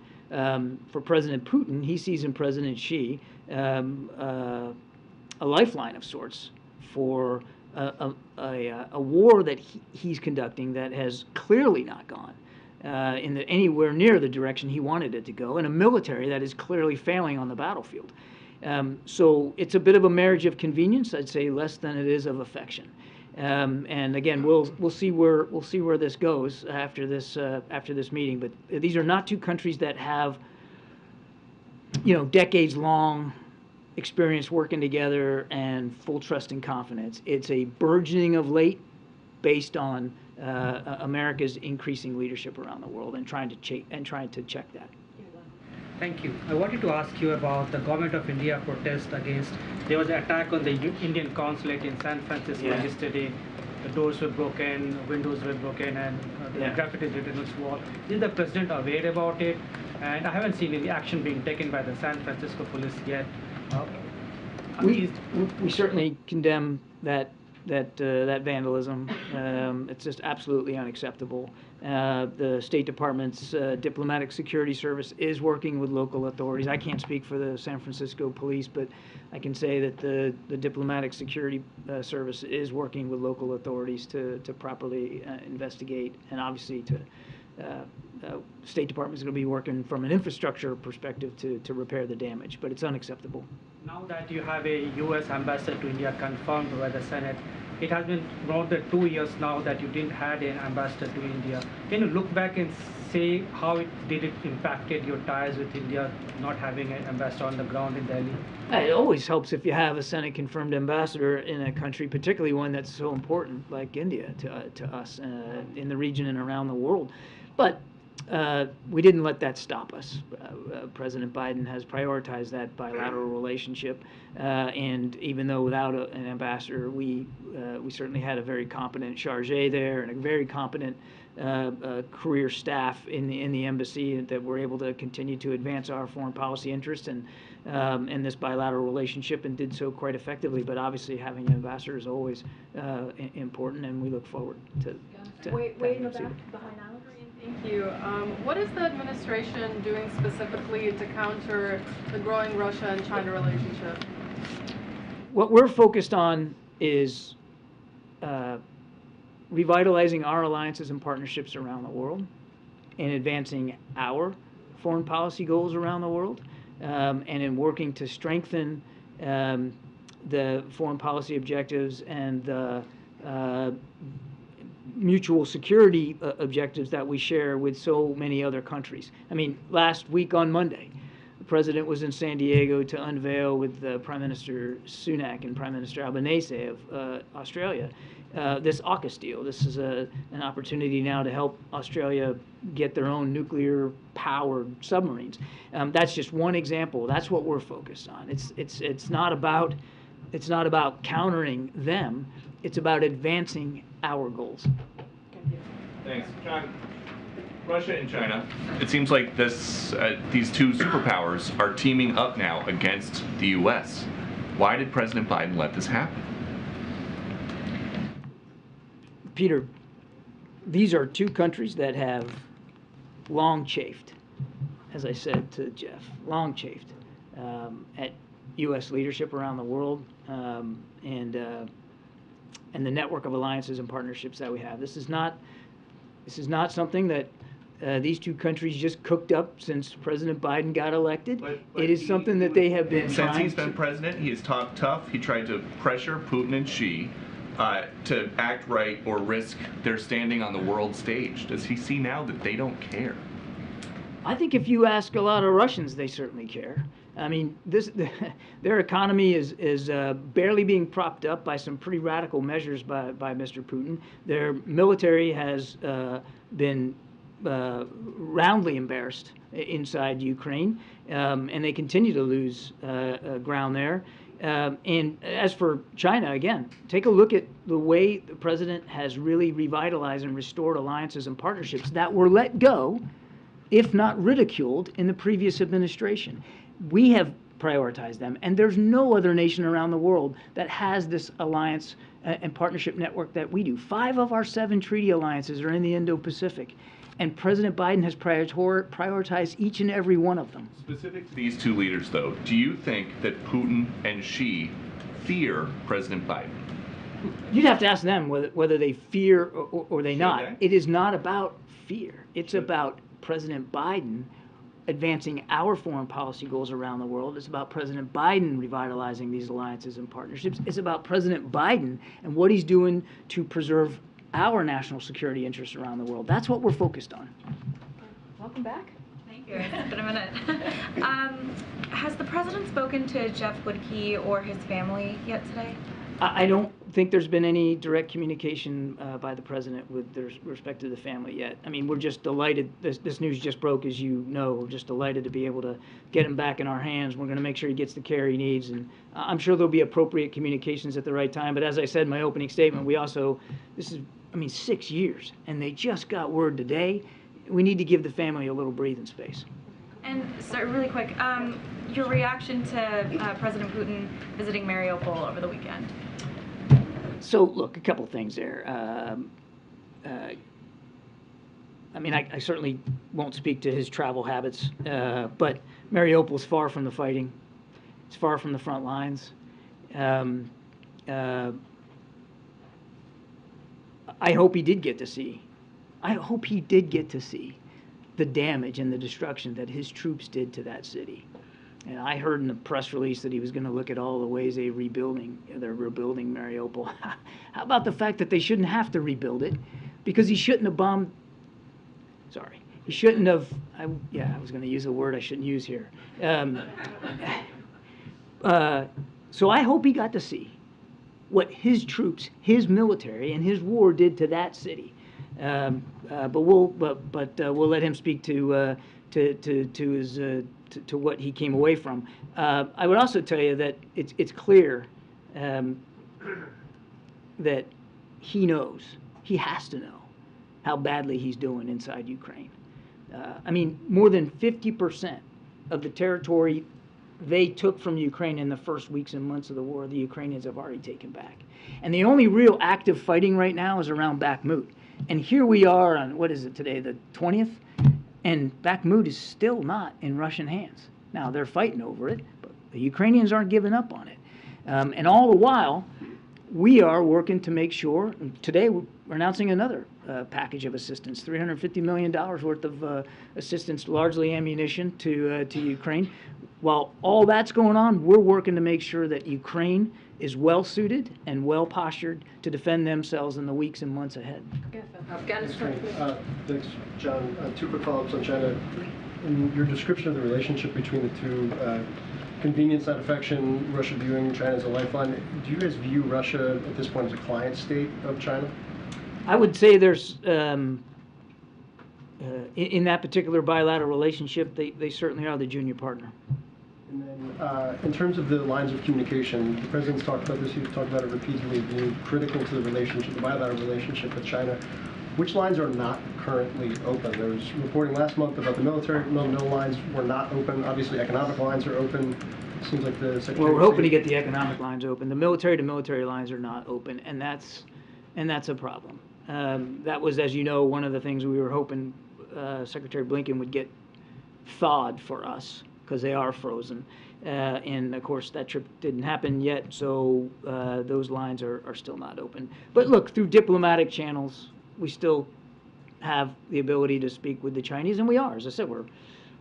For President Putin, he sees in President Xi a lifeline of sorts for a war that he's conducting that has clearly not gone anywhere near the direction he wanted it to go, and a military that is clearly failing on the battlefield. So it's a bit of a marriage of convenience, I'd say, less than it is of affection. And again, we'll see where this goes after this meeting. But these are not two countries that have, decades-long experience working together and full trust and confidence. It's a burgeoning of late, based on America's increasing leadership around the world and trying to check that. Thank you. I wanted to ask you about the government of India protest against, there was an attack on the Indian consulate in San Francisco yesterday. The doors were broken, windows were broken, and the graffiti is written on its wall. Is the president aware about it? And I haven't seen any action being taken by the San Francisco police yet. We certainly condemn that vandalism. It's just absolutely unacceptable. The State Department's Diplomatic Security Service is working with local authorities. I can't speak for the San Francisco police, but I can say that the Diplomatic Security Service is working with local authorities to properly investigate, and obviously State Department is going to be working from an infrastructure perspective to repair the damage, but it's unacceptable. Now that you have a U.S. ambassador to India confirmed by the Senate, it has been more than 2 years now that you didn't have an ambassador to India. Can you look back and say how it impacted your ties with India, not having an ambassador on the ground in Delhi? It always helps if you have a Senate-confirmed ambassador in a country, particularly one that's so important like India to us in the region and around the world. But we didn't let that stop us. President Biden has prioritized that bilateral relationship, and even though without an ambassador, we certainly had a very competent chargé there and a very competent career staff in the embassy that were able to continue to advance our foreign policy interests and this bilateral relationship, and did so quite effectively. But obviously, having an ambassador is always important, and we look forward to Way in the back, behind Alex. Thank you. What is the administration doing specifically to counter the growing Russia and China relationship? What we're focused on is revitalizing our alliances and partnerships around the world and advancing our foreign policy goals around the world, and in working to strengthen the foreign policy objectives and the mutual security objectives that we share with so many other countries. I mean, last week on Monday, the President was in San Diego to unveil with Prime Minister Sunak and Prime Minister Albanese of Australia this AUKUS deal. This is an opportunity now to help Australia get their own nuclear-powered submarines. That's just one example. That's what we're focused on. It's not about countering them. It's about advancing our goals. Thanks, John. Russia and China. It seems like these two superpowers are teaming up now against the U.S. Why did President Biden let this happen? Peter, these are two countries that have long chafed, as I said to Jeff, long chafed at U.S. leadership around the world, and the network of alliances and partnerships that we have. This is not something that these two countries just cooked up since President Biden got elected. But it is something that they have been since he's been president. He has talked tough. He tried to pressure Putin and Xi to act right or risk their standing on the world stage. Does he see now that they don't care? I think if you ask a lot of Russians, they certainly care. I mean, their economy is barely being propped up by some pretty radical measures by Mr. Putin. Their military has been roundly embarrassed inside Ukraine, and they continue to lose ground there. And as for China, again, take a look at the way the president has really revitalized and restored alliances and partnerships that were let go, if not ridiculed, in the previous administration. We have prioritized them, and there's no other nation around the world that has this alliance and partnership network that we do. 5 of our 7 treaty alliances are in the Indo-Pacific, and President Biden has prioritized each and every one of them. Specific to these two leaders, though, do you think that Putin and Xi fear President Biden? You'd have to ask them whether they fear or they not. It is not about fear. It's about President Biden advancing our foreign policy goals around the world. It's about President Biden revitalizing these alliances and partnerships. It's about President Biden and what he's doing to preserve our national security interests around the world. That's what we're focused on. Welcome back. Thank you. It's been a minute. Has the president spoken to Jeff Woodkey or his family yet today? I don't think there's been any direct communication by the president with respect to the family yet. I mean, we're just delighted. This news just broke, as you know. We're just delighted to be able to get him back in our hands. We're going to make sure he gets the care he needs, and I'm sure there'll be appropriate communications at the right time. But as I said in my opening statement, this is 6 years, and they just got word today. We need to give the family a little breathing space. And so, really quick, your reaction to President Putin visiting Mariupol over the weekend? So, look, a couple of things there. I certainly won't speak to his travel habits, but Mariupol's far from the fighting. It's far from the front lines. I hope he did get to see. The damage and the destruction that his troops did to that city. And I heard in the press release that he was going to look at all the ways they're rebuilding Mariupol. How about the fact that they shouldn't have to rebuild it? Because he shouldn't have bombed. Sorry. He shouldn't have. I was going to use a word I shouldn't use here. So I hope he got to see what his troops, his military, and his war did to that city. But we'll let him speak to what he came away from. I would also tell you that it's clear that he knows, he has to know, how badly he's doing inside Ukraine. I mean, more than 50% of the territory they took from Ukraine in the first weeks and months of the war, the Ukrainians have already taken back. And the only real active fighting right now is around Bakhmut. And here we are on, what is it today, the 20th? And Bakhmut is still not in Russian hands. Now, they're fighting over it, but the Ukrainians aren't giving up on it. And all the while, we are working to make sure, today we're announcing another package of assistance, $350 million worth of assistance, largely ammunition to Ukraine. While all that's going on, we're working to make sure that Ukraine is well-suited and well-postured to defend themselves in the weeks and months ahead. Afghanistan. Thanks, John. Two quick follow-ups on China. In your description of the relationship between the two, convenience, not affection, Russia viewing China as a lifeline, do you guys view Russia at this point as a client state of China? I would say there's, in that particular bilateral relationship, they certainly are the junior partner. And then, in terms of the lines of communication, the president's talked about this, he's talked about it repeatedly, being critical to the relationship, the bilateral relationship with China. Which lines are not currently open? There was reporting last month about the military, no lines were not open. Obviously, economic lines are open. Seems like the Secretary Well, we're hoping to get the economic lines open. The military-to-military lines are not open, and that's a problem. That was, as you know, one of the things we were hoping Secretary Blinken would get thawed for us, because they are frozen. And of course, that trip didn't happen yet, so those lines are still not open. But look, through diplomatic channels, we still have the ability to speak with the Chinese, and we are. As I said, we're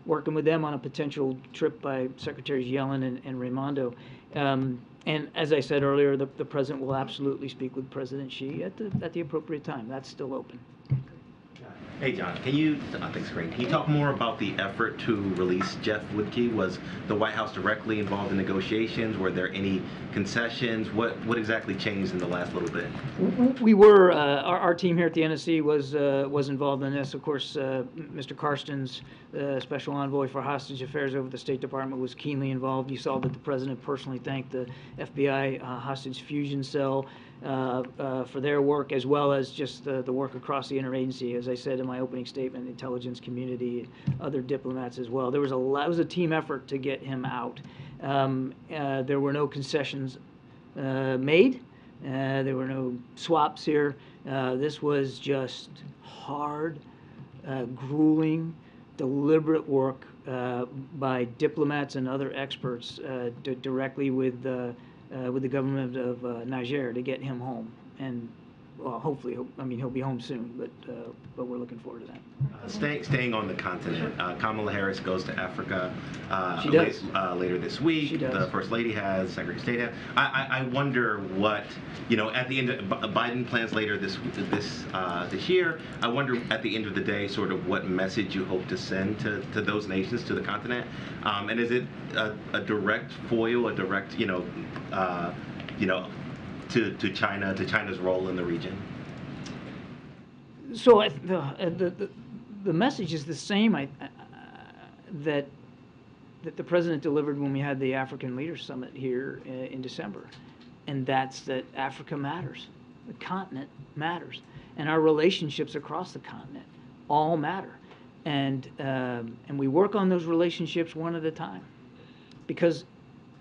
working with them on a potential trip by Secretaries Yellen and Raimondo. And as I said earlier, the president will absolutely speak with President Xi at the appropriate time. That's still open. Hey, John, can you, thanks, Green. Can you talk more about the effort to release Jeff Woodke? Was the White House directly involved in negotiations? Were there any concessions? What exactly changed in the last little bit? We were, our team here at the NSC was involved in this. Of course, Mr. Karsten's special envoy for hostage affairs over the State Department was keenly involved. You saw that the president personally thanked the FBI hostage fusion cell for their work, as well as just the work across the interagency. As I said in my opening statement, the intelligence community, other diplomats as well. It was a team effort to get him out. There were no concessions made. There were no swaps here. This was just hard, grueling, deliberate work by diplomats and other experts directly with the government of Niger to get him home. And well, hopefully, he'll be home soon, but we're looking forward to that. Staying on the continent, Kamala Harris goes to Africa She does. Later this week. She does. The First Lady has, Secretary of State has. I wonder what, at the end of Biden plans later this year. I wonder at the end of the day, sort of what message you hope to send to those nations, to the continent, and is it a direct foil, a direct, to China, to China's role in the region? So the message is the same that the president delivered when we had the African Leaders Summit here in December, and that's that Africa matters, the continent matters, and our relationships across the continent all matter, and we work on those relationships one at a time, because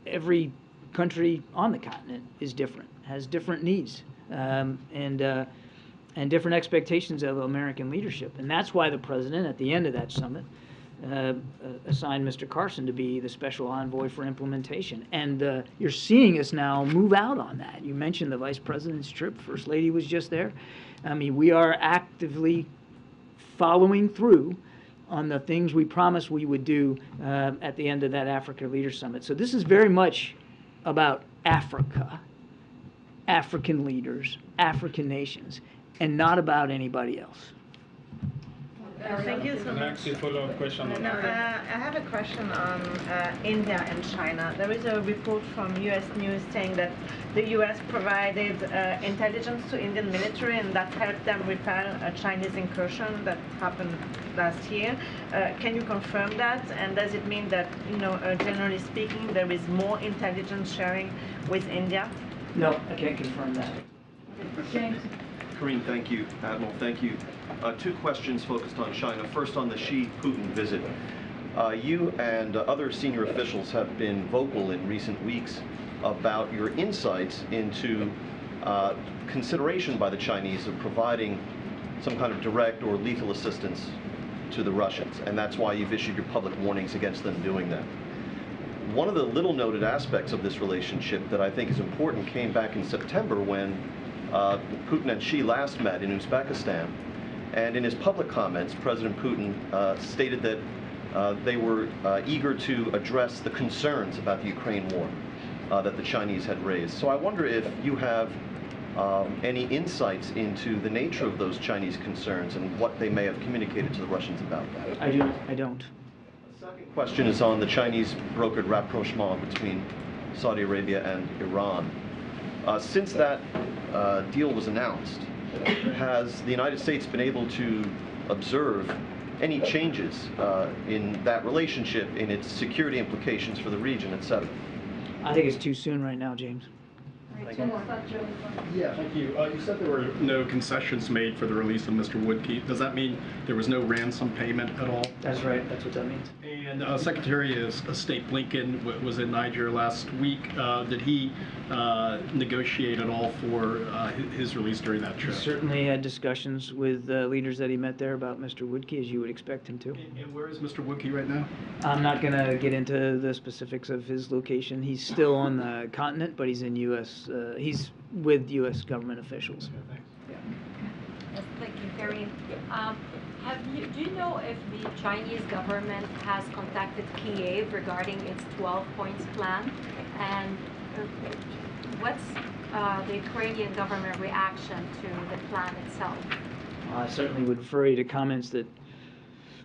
every country on the continent is different, has different needs, and different expectations of American leadership. And that's why the president, at the end of that summit, assigned Mr. Carson to be the special envoy for implementation. And you're seeing us now move out on that. You mentioned the vice president's trip. First Lady was just there. I mean, we are actively following through on the things we promised we would do at the end of that Africa Leaders Summit. So this is very much about Africa, African leaders, African nations, and not about anybody else. Thank you so much. Can I ask a follow-up question on that? I have a question on India and China. There is a report from U.S. News saying that the U.S. provided intelligence to Indian military, and that helped them repel a Chinese incursion that happened last year. Can you confirm that? And does it mean that, generally speaking, there is more intelligence sharing with India? No, I can't confirm that. James. Kareem, thank you. Admiral, thank you. Two questions focused on China. First, on the Xi-Putin visit. You and other senior officials have been vocal in recent weeks about your insights into consideration by the Chinese of providing some kind of direct or lethal assistance to the Russians, and that's why you've issued your public warnings against them doing that. One of the little noted aspects of this relationship that I think is important came back in September when Putin and Xi last met in Uzbekistan, and in his public comments, President Putin stated that they were eager to address the concerns about the Ukraine war that the Chinese had raised. So I wonder if you have any insights into the nature of those Chinese concerns and what they may have communicated to the Russians about that. I don't. The second question is on the Chinese brokered rapprochement between Saudi Arabia and Iran. Since that deal was announced, has the United States been able to observe any changes in that relationship, in its security implications for the region, etc.? I think it's too soon right now, James. Thank you. Yeah, thank you. You said there were no concessions made for the release of Mr. Woodkey. Does that mean there was no ransom payment at all? That's right. That's what that means. And Secretary of State Blinken was in Niger last week. Did he negotiate at all for his release during that He trip? certainly had discussions with leaders that he met there about Mr. Woodkey, as you would expect him to. And where is Mr. Woodkey right now? I'm not going to get into the specifics of his location. He's still on the continent, but he's in U.S. He's with U.S. government officials. Yes, thank you, Kareem. Do you know if the Chinese government has contacted Kiev regarding its 12 points plan? And what's the Ukrainian government reaction to the plan itself? I certainly would refer you to comments that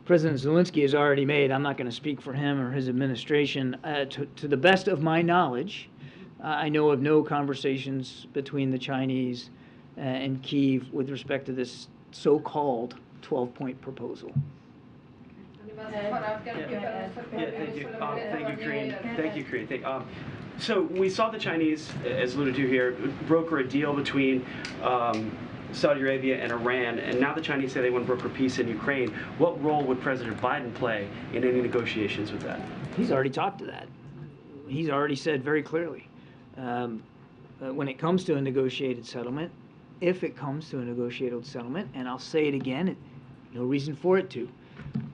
President Zelensky has already made. I'm not going to speak for him or his administration. To the best of my knowledge, I know of no conversations between the Chinese and Kyiv with respect to this so-called 12-point proposal. Yeah, thank you. Thank you, Karine. Thank you, Karine. So we saw the Chinese, as alluded to here, broker a deal between Saudi Arabia and Iran, and now the Chinese say they want to broker peace in Ukraine. What role would President Biden play in any negotiations with that? He's already talked to that. He's already said very clearly, when it comes to a negotiated settlement, if it comes to a negotiated settlement, and I'll say it again, no reason for it to,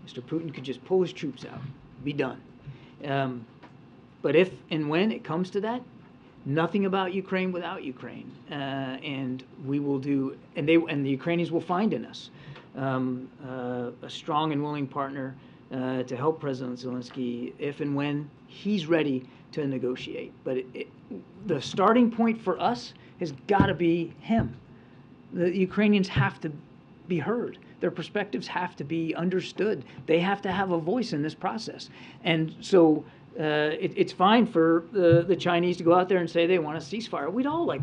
Mr. Putin could just pull his troops out, be done. But if and when it comes to that, nothing about Ukraine without Ukraine, and we will do, and the Ukrainians will find in us a strong and willing partner to help President Zelensky if and when he's ready to negotiate. But the starting point for us has got to be him. The Ukrainians have to be heard. Their perspectives have to be understood. They have to have a voice in this process. And so it's fine for the Chinese to go out there and say they want a ceasefire. We'd all like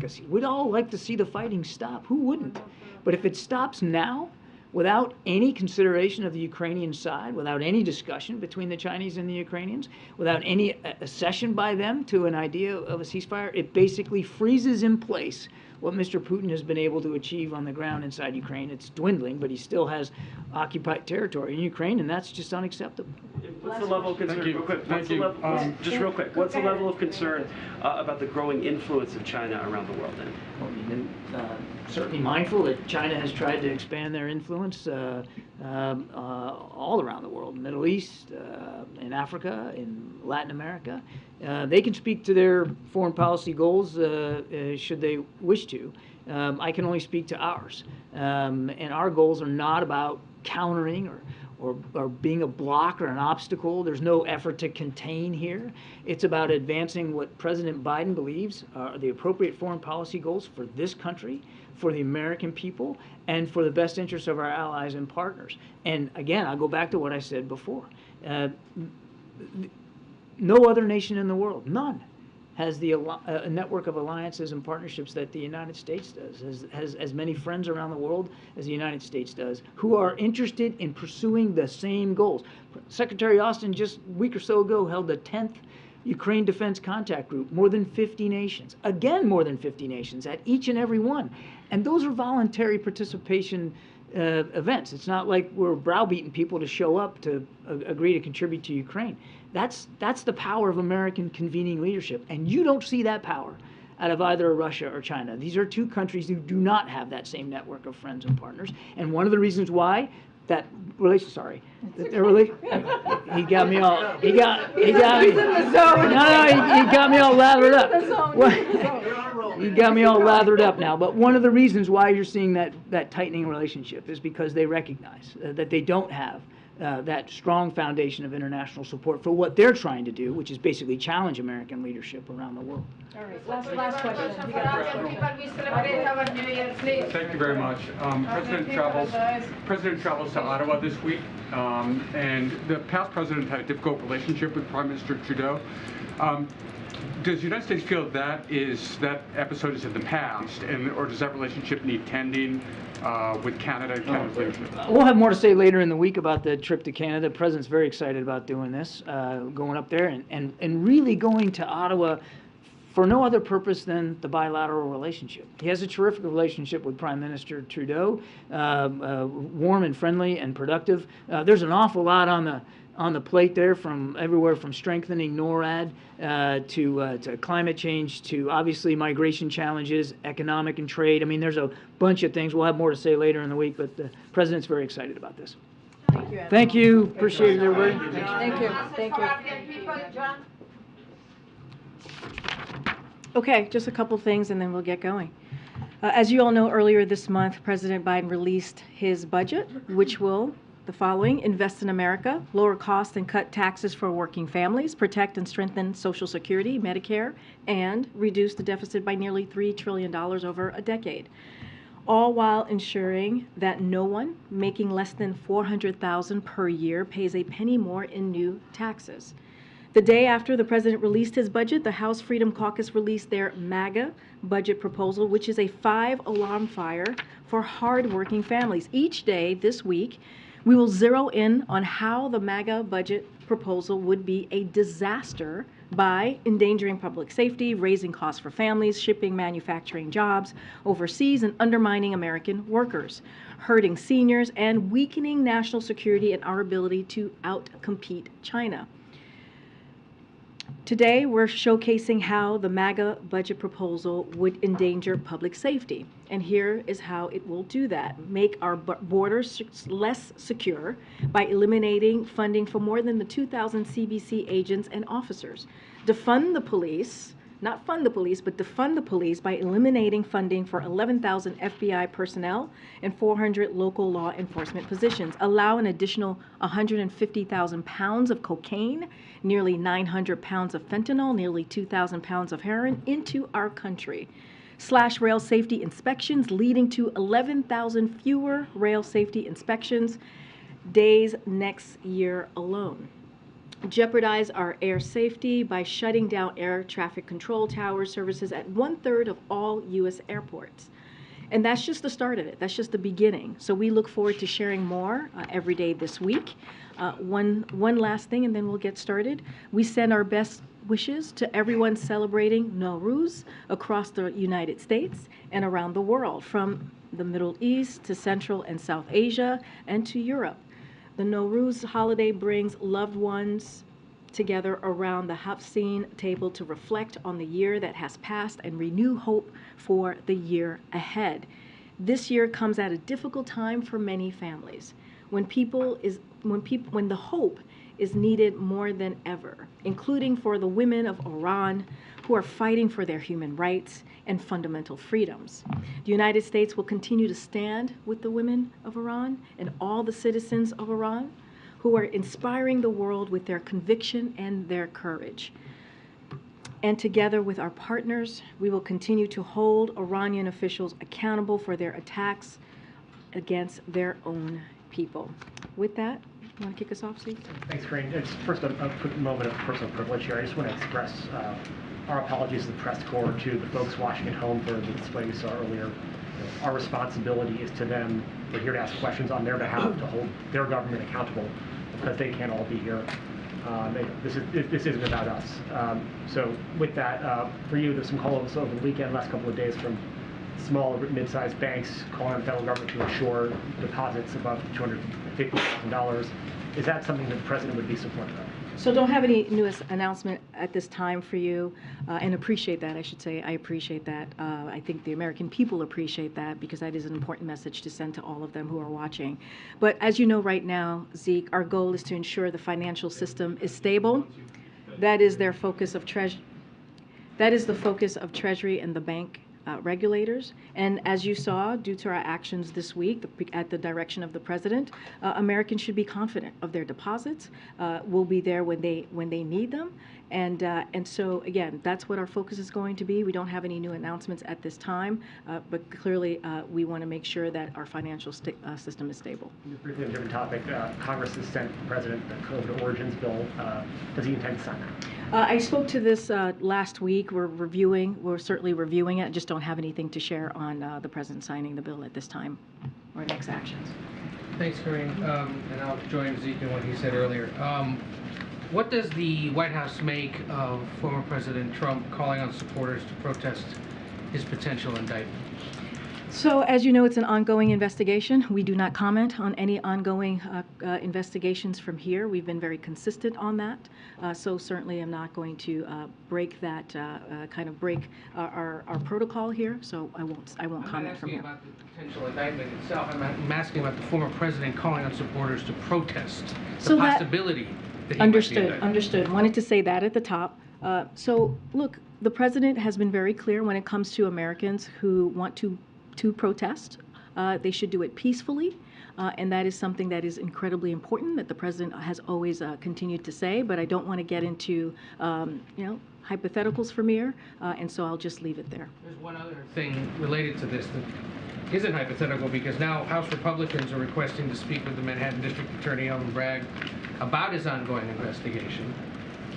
to see the fighting stop. Who wouldn't? But if it stops now, without any consideration of the Ukrainian side, without any discussion between the Chinese and the Ukrainians, without any accession by them to an idea of a ceasefire, it basically freezes in place what Mr. Putin has been able to achieve on the ground inside Ukraine. It's dwindling, but he still has occupied territory in Ukraine, and that's just unacceptable. What's the level of concern, real quick, just real quick, what's the level of concern about the growing influence of China around the world then? Certainly mindful that China has tried to expand their influence all around the world, Middle East, in Africa, in Latin America. They can speak to their foreign policy goals should they wish to. I can only speak to ours. And our goals are not about countering or being a block or an obstacle. There's no effort to contain here. It's about advancing what President Biden believes are the appropriate foreign policy goals for this country, for the American people, and for the best interests of our allies and partners. And again, I'll go back to what I said before. No other nation in the world, none, has a network of alliances and partnerships that the United States does, has as many friends around the world as the United States does, who are interested in pursuing the same goals. Secretary Austin just a week or so ago held the 10th Ukraine Defense Contact Group, more than 50 nations. Again, more than 50 nations at each and every one. And those are voluntary participation events. It's not like we're browbeating people to show up to agree to contribute to Ukraine. That's the power of American convening leadership. And you don't see that power out of either Russia or China. These are two countries who do not have that same network of friends and partners. And one of the reasons why that relation, sorry, he got me all, he got me, no, he got me all lathered up. He got me all lathered up now. But one of the reasons why you're seeing that tightening relationship is because they recognize that they don't have that strong foundation of international support for what they're trying to do, which is basically challenge American leadership around the world. All right, last question. Thank you very much. President travels to Ottawa this week, and the past president had a difficult relationship with Prime Minister Trudeau. Does the United States feel that episode is in the past, or does that relationship need tending with Canada's leadership? We'll have more to say later in the week about the trip to Canada. The president's very excited about doing this, going up there and really going to Ottawa for no other purpose than the bilateral relationship. He has a terrific relationship with Prime Minister Trudeau, warm and friendly and productive. There's an awful lot on the plate there, from everywhere from strengthening NORAD to climate change to obviously migration challenges, economic and trade. I mean, there's a bunch of things. We'll have more to say later in the week, but the president's very excited about this. Thank you, Ed. Thank you. Appreciate it, everybody. Thank you. Thank you. Okay, just a couple things and then we'll get going. As you all know, earlier this month, President Biden released his budget, which will the following: invest in America, lower costs and cut taxes for working families, protect and strengthen Social Security, Medicare, and reduce the deficit by nearly $3 trillion over a decade, all while ensuring that no one making less than $400,000 per year pays a penny more in new taxes. The day after the president released his budget, the House Freedom Caucus released their MAGA budget proposal, which is a 5-alarm fire for hardworking families. Each day this week, we will zero in on how the MAGA budget proposal would be a disaster by endangering public safety, raising costs for families, shipping manufacturing jobs overseas, and undermining American workers, hurting seniors, and weakening national security and our ability to outcompete China. Today, we're showcasing how the MAGA budget proposal would endanger public safety. And here is how it will do that. Make our borders less secure by eliminating funding for more than the 2,000 CBC agents and officers. Defund the police, not fund the police, but defund the police by eliminating funding for 11,000 FBI personnel and 400 local law enforcement positions. Allow an additional 150,000 pounds of cocaine, nearly 900 pounds of fentanyl, nearly 2,000 pounds of heroin into our country. Slash rail safety inspections, leading to 11,000 fewer rail safety inspections days next year alone. Jeopardize our air safety by shutting down air traffic control tower services at 1/3 of all U.S. airports. And that's just the start of it. That's just the beginning. So we look forward to sharing more every day this week. One last thing, and then we'll get started. We send our best wishes to everyone celebrating Nowruz across the United States and around the world, from the Middle East to Central and South Asia and to Europe. The Nowruz holiday brings loved ones together around the Hafseen table to reflect on the year that has passed and renew hope for the year ahead. This year comes at a difficult time for many families, when the hope is needed more than ever, including for the women of Iran who are fighting for their human rights and fundamental freedoms. The United States will continue to stand with the women of Iran and all the citizens of Iran who are inspiring the world with their conviction and their courage. And together with our partners, we will continue to hold Iranian officials accountable for their attacks against their own people. With that, you want to kick us off, Steve? Thanks, Corinne. It's first a quick moment of personal privilege here. I just want to express our apologies to the press corps, to the folks watching at home for the display we saw earlier. Our responsibility is to them. We're here to ask questions on their behalf, to hold their government accountable, because they can't all be here. This isn't about us. So with that, for you, there's some calls over the weekend, last couple of days, from small, mid-sized banks calling on the federal government to ensure deposits above $250,000. Is that something that the president would be supportive of? So don't have any newest announcement at this time for you, and appreciate that, I should say. I appreciate that. I think the American people appreciate that, because that is an important message to send to all of them who are watching. But as you know right now, Zeke, our goal is to ensure the financial system is stable. That is their focus of That is the focus of Treasury and the bank regulators. And as you saw, due to our actions this week at the direction of the president, Americans should be confident of their deposits. We'll be there when they need them. And so, again, that's what our focus is going to be. We don't have any new announcements at this time, but clearly we want to make sure that our financial system is stable. Briefly on a different topic, Congress has sent the president the COVID origins bill. Does he intend to sign that? I spoke to this last week. We're certainly reviewing it. Just don't have anything to share on the president signing the bill at this time or next actions. Thanks, Corinne. And I'll join Zeke in what he said earlier. What does the White House make of former President Trump calling on supporters to protest his potential indictment? So, as you know, it's an ongoing investigation. We do not comment on any ongoing investigations from here. We've been very consistent on that. So certainly I'm not going to break that, break our protocol here. So I won't comment from here. I'm not asking about the potential indictment itself. I'm asking about the former president calling on supporters to protest the possibility that he might be indicted. Understood. Wanted to say that at the top. So look, the president has been very clear when it comes to Americans who want to protest. They should do it peacefully, and that is something that is incredibly important that the president has always continued to say, but I don't want to get into hypotheticals from here, and so I'll just leave it there. There's one other thing related to this that isn't hypothetical, because now House Republicans are requesting to speak with the Manhattan District Attorney Alvin Bragg about his ongoing investigation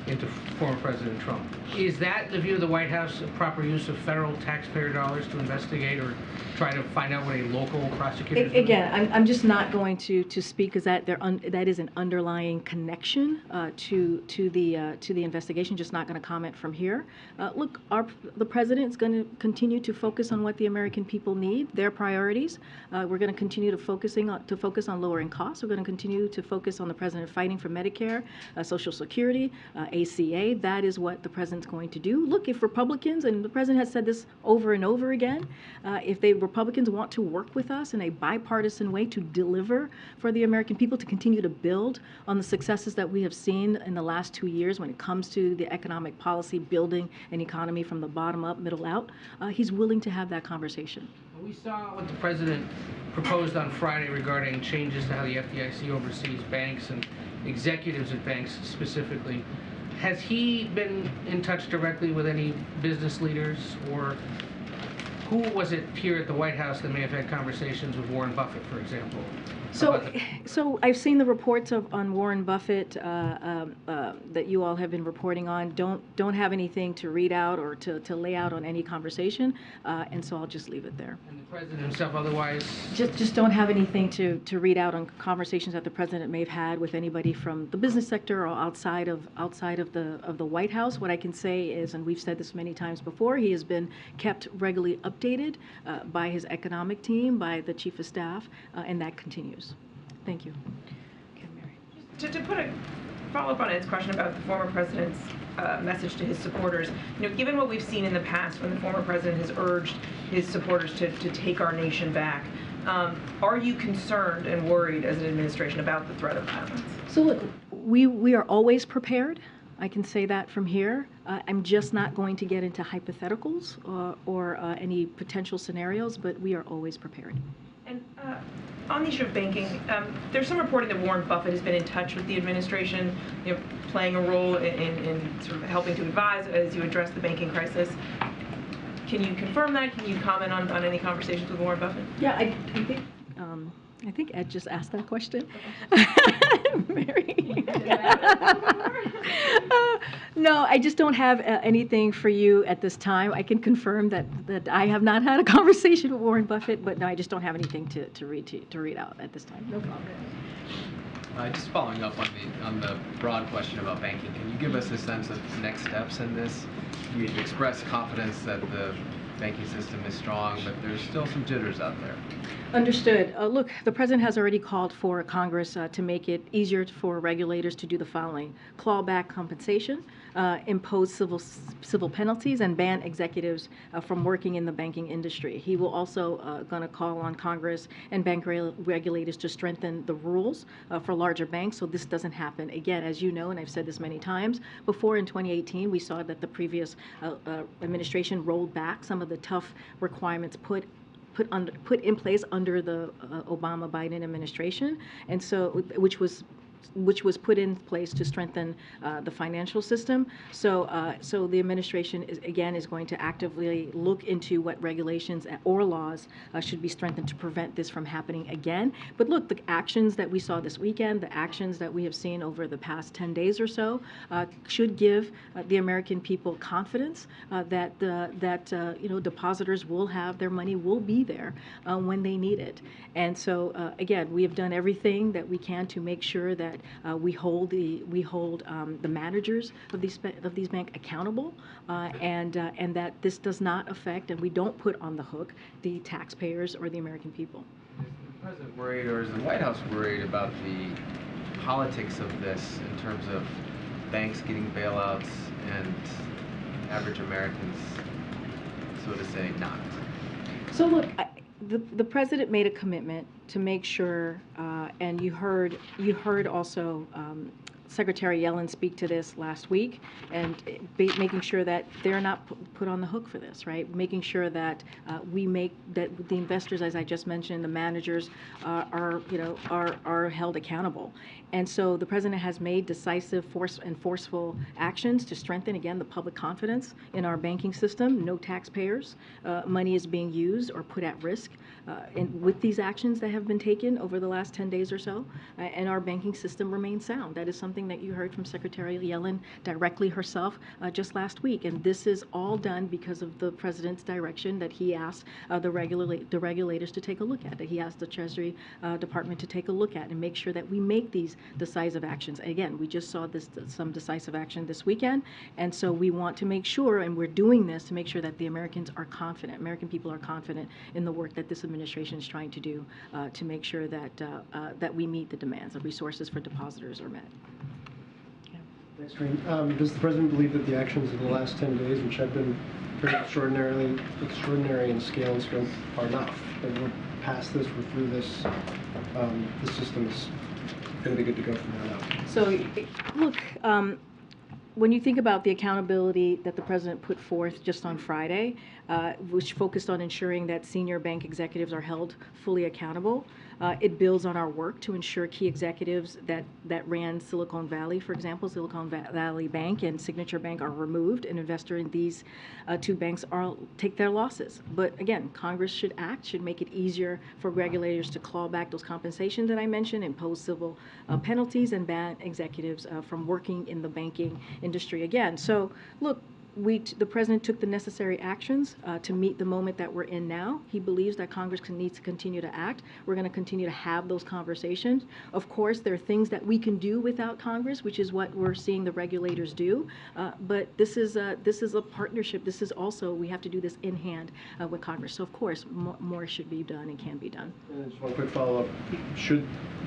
into former President Trump. Is that the view of the White House, a proper use of federal taxpayer dollars to investigate or try to find out what a local prosecutor is doing? Again, I'm just not going to speak, because that is an underlying connection to the investigation. Just not going to comment from here. Look, the president is going to continue to focus on what the American people need, their priorities. We're going to continue to focus on lowering costs. We're going to continue to focus on the president fighting for Medicare, Social Security, ACA. That is what the president's going to do. Look, if Republicans, and the president has said this over and over again, if Republicans want to work with us in a bipartisan way to deliver for the American people, to continue to build on the successes that we have seen in the last 2 years when it comes to the economic policy, building an economy from the bottom up, middle out, he's willing to have that conversation. We saw what the president proposed on Friday regarding changes to how the FDIC oversees banks and executives at banks specifically. Has he been in touch directly with any business leaders, or who was it here at the White House that may have had conversations with Warren Buffett, for example? So I've seen the reports on Warren Buffett that you all have been reporting on. Don't have anything to read out or to lay out on any conversation, and so I'll just leave it there. And the president himself, otherwise? Just don't have anything to read out on conversations that the president may have had with anybody from the business sector or outside of the White House. What I can say is, and we've said this many times before, he has been kept regularly updated by his economic team, by the chief of staff, and that continues. Thank you. To put a follow-up on Ed's question about the former president's message to his supporters, given what we've seen in the past when the former president has urged his supporters to take our nation back, are you concerned and worried as an administration about the threat of violence? So look, we are always prepared. I can say that from here. I'm just not going to get into hypotheticals or any potential scenarios, but we are always prepared. And on the issue of banking, there's some reporting that Warren Buffett has been in touch with the administration, playing a role in sort of helping to advise as you address the banking crisis. Can you confirm that? Can you comment on any conversations with Warren Buffett? Yeah, I think Ed just asked that question. Mary. No, I just don't have anything for you at this time. I can confirm that I have not had a conversation with Warren Buffett, but no, I just don't have anything to read out at this time. No problem. Just following up on the broad question about banking, can you give us a sense of next steps in this? You've expressed confidence that the banking system is strong, but there's still some jitters out there. Understood. Look, the president has already called for Congress to make it easier for regulators to do the following: claw back compensation, impose civil penalties, and ban executives from working in the banking industry. He will also going to call on Congress and bank regulators to strengthen the rules for larger banks so this doesn't happen again. As you know, and I've said this many times before, in 2018 we saw that the previous administration rolled back some of the tough requirements put in place under the Obama-Biden administration, and so which was put in place to strengthen the financial system. So the administration is going to actively look into what regulations or laws should be strengthened to prevent this from happening again. But look, the actions that we saw this weekend, the actions that we have seen over the past 10 days or so, should give the American people confidence that depositors will have their money, will be there when they need it. And so again, we have done everything that we can to make sure that we hold the managers of these banks accountable, and that this does not affect, and we don't put on the hook, the taxpayers or the American people. Is the president worried, or is the White House worried about the politics of this in terms of banks getting bailouts and average Americans, so to say, not? So look, the president made a commitment to make sure, and you heard also Secretary Yellen speak to this last week, and making sure that they're not put on the hook for this, right? Making sure that that the investors, as I just mentioned, the managers are held accountable. And so the president has made decisive, forceful actions to strengthen, again, the public confidence in our banking system. No taxpayers' money is being used or put at risk with these actions that have been taken over the last 10 days or so, and our banking system remains sound. That is something that you heard from Secretary Yellen directly herself just last week, and this is all done because of the president's direction that he asked the regulators to take a look at, that he asked the Treasury Department to take a look at and make sure that we make these decisive actions. Again, we just saw some decisive action this weekend, and so we want to make sure, and we're doing this to make sure that the American people are confident in the work that this administration is trying to do to make sure that that we meet the demands, the resources for depositors are met. Thanks, Karine. Does the president believe that the actions of the last 10 days, which have been very extraordinary in scale and scope, are enough? That we're past this, we're through this, the system is going to be good to go from now on? So, look, when you think about the accountability that the president put forth just on Friday, which focused on ensuring that senior bank executives are held fully accountable, it builds on our work to ensure key executives that ran Silicon Valley, for example, Silicon Valley Bank and Signature Bank, are removed, and investors in these two banks take their losses. But again, Congress should act, should make it easier for regulators to claw back those compensations that I mentioned, impose civil penalties, and ban executives from working in the banking industry again. So look, the president took the necessary actions to meet the moment that we're in now. He believes that Congress needs to continue to act. We're going to continue to have those conversations. Of course, there are things that we can do without Congress, which is what we're seeing the regulators do. But this is a partnership. This is also, we have to do this in hand with Congress. So of course, more should be done and can be done. And just one quick follow-up.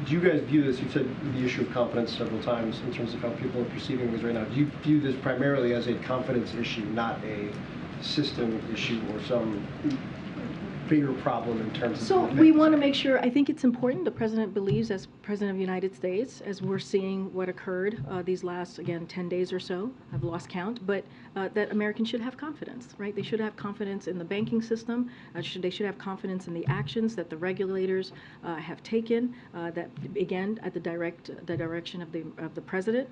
Do you guys view this, you've said the issue of confidence several times in terms of how people are perceiving things right now. Do you view this primarily as a confidence issue, not a system issue or some bigger problem in terms of... So we want to make sure, I think it's important, the president believes, as president of the United States, as we're seeing what occurred these last, again, 10 days or so, I've lost count, but that Americans should have confidence, right? They should have confidence in the banking system. They should have confidence in the actions that the regulators have taken, that, again, at the direction of the president.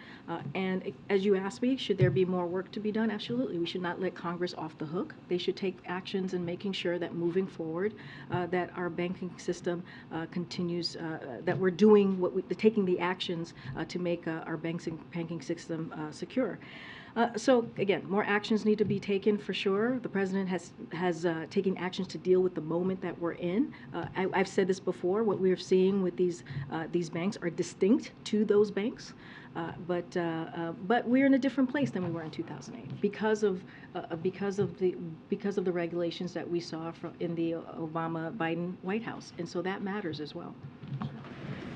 And as you asked me, should there be more work to be done? Absolutely. We should not let Congress off the hook. They should take actions in making sure that moving forward, that our banking system continues, that we're doing taking the actions to make our banking system secure. So again, more actions need to be taken for sure. The president has taken actions to deal with the moment that we're in. I've said this before. What we're seeing with these banks are distinct to those banks, but we're in a different place than we were in 2008 because of the regulations that we saw in the Obama-Biden White House, and so that matters as well.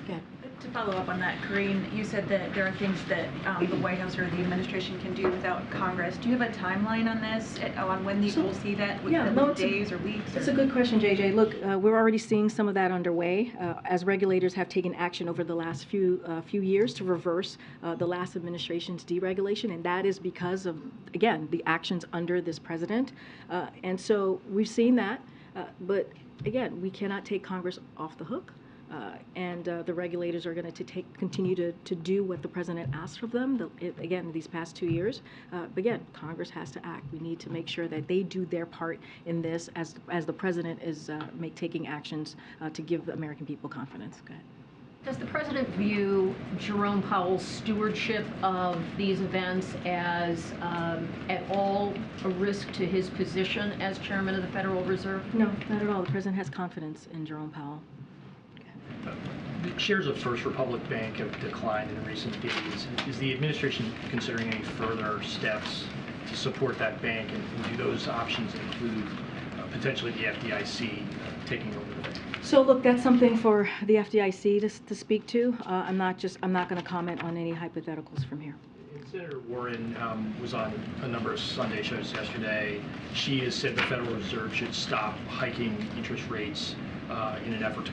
Okay. To follow up on that, Karine, you said that there are things that the White House or the administration can do without Congress. Do you have a timeline on this, on when we'll see that? Days or weeks? It's a good question, JJ. Look, we're already seeing some of that underway as regulators have taken action over the last few years to reverse the last administration's deregulation, and that is because of, again, the actions under this president. And so we've seen that, but again, we cannot take Congress off the hook. And the regulators are going to continue to do what the president asked of them, again, these past 2 years. But again, Congress has to act. We need to make sure that they do their part in this as the president is taking actions to give the American people confidence. Go ahead. Does the president view Jerome Powell's stewardship of these events as at all a risk to his position as chairman of the Federal Reserve? No, not at all. The president has confidence in Jerome Powell. Shares of First Republic Bank have declined in recent days. Is the administration considering any further steps to support that bank, and do those options include potentially the FDIC taking over the bank? So look, that's something for the FDIC to speak to. I'm not going to comment on any hypotheticals from here. Senator Warren was on a number of Sunday shows yesterday. She has said the Federal Reserve should stop hiking interest rates in an effort to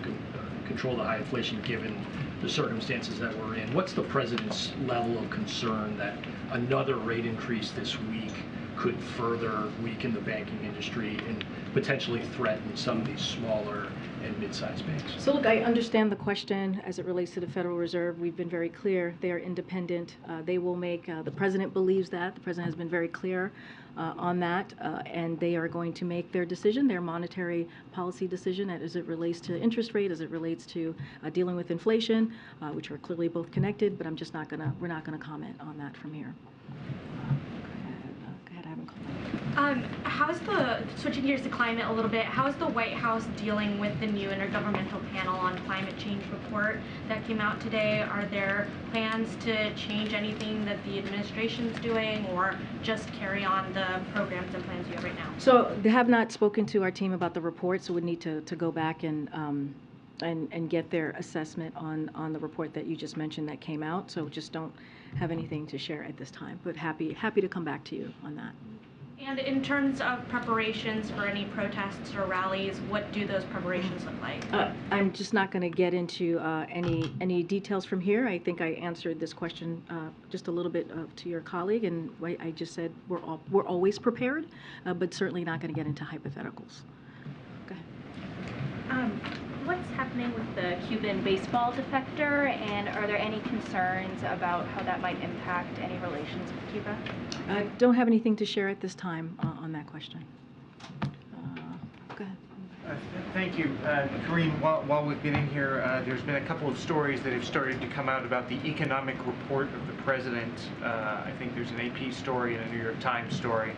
control the high inflation given the circumstances that we're in. What's the president's level of concern that another rate increase this week could further weaken the banking industry and potentially threaten some of these smaller and mid-sized banks? So look, I understand the question as it relates to the Federal Reserve. We've been very clear. They are independent. They will make, the president believes that. The president has been very clear on that, and they are going to make their decision, their monetary policy decision as it relates to interest rate, as it relates to dealing with inflation, which are clearly both connected, but we're not gonna comment on that from here. How's switching gears to climate a little bit, how is the White House dealing with the new Intergovernmental Panel on Climate Change report that came out today? Are there plans to change anything that the administration's doing, or just carry on the programs and plans you have right now? So they have not spoken to our team about the report, so we need to go back and get their assessment on the report that you just mentioned that came out. So just don't have anything to share at this time, but happy to come back to you on that. And in terms of preparations for any protests or rallies, what do those preparations look like? I'm just not going to get into any details from here. I think I answered this question just a little bit to your colleague, and I just said we're always prepared, but certainly not going to get into hypotheticals. Go ahead. What's happening with the Cuban baseball defector, and are there any concerns about how that might impact any relations with Cuba? I don't have anything to share at this time on that question. Go ahead. Thank you. Karine, while we've been in here, there's been a couple of stories that have started to come out about the economic report of the president. I think there's an AP story and a New York Times story.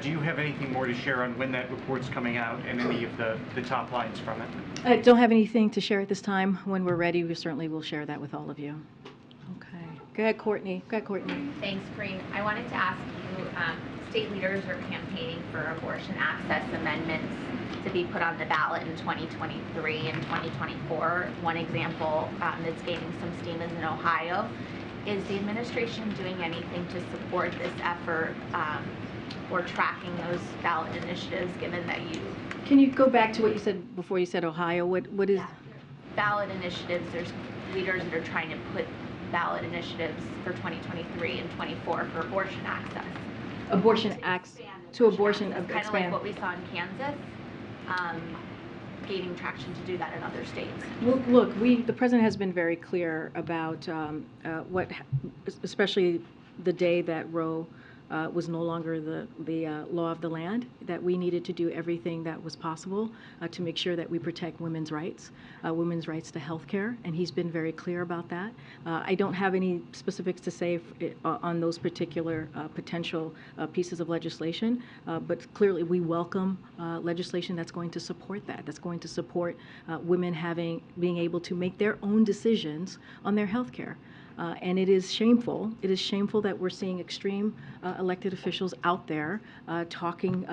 Do you have anything more to share on when that report's coming out and any of the top lines from it? I don't have anything to share at this time. When we're ready, we certainly will share that with all of you. Okay. Go ahead, Courtney. Thanks, Karine. I wanted to ask you, state leaders are campaigning for abortion access amendments to be put on the ballot in 2023 and 2024. One example that's gaining some steam is in Ohio. Is the administration doing anything to support this effort or tracking those ballot initiatives, given that you... Can you go back to what you said before you said Ohio? What is... Ballot initiatives, there's leaders that are trying to put ballot initiatives for 2023 and 24 for abortion access. Abortion access to abortion Kind of like what we saw in Kansas, gaining traction to do that in other states. Well, look, the president has been very clear about especially the day that Roe was no longer the law of the land, that we needed to do everything that was possible to make sure that we protect women's rights to health care, and he's been very clear about that. I don't have any specifics to say on those particular potential pieces of legislation, but clearly we welcome legislation that's going to support that, that's going to support women being able to make their own decisions on their health care. And it is shameful. It is shameful that we're seeing extreme elected officials out there talking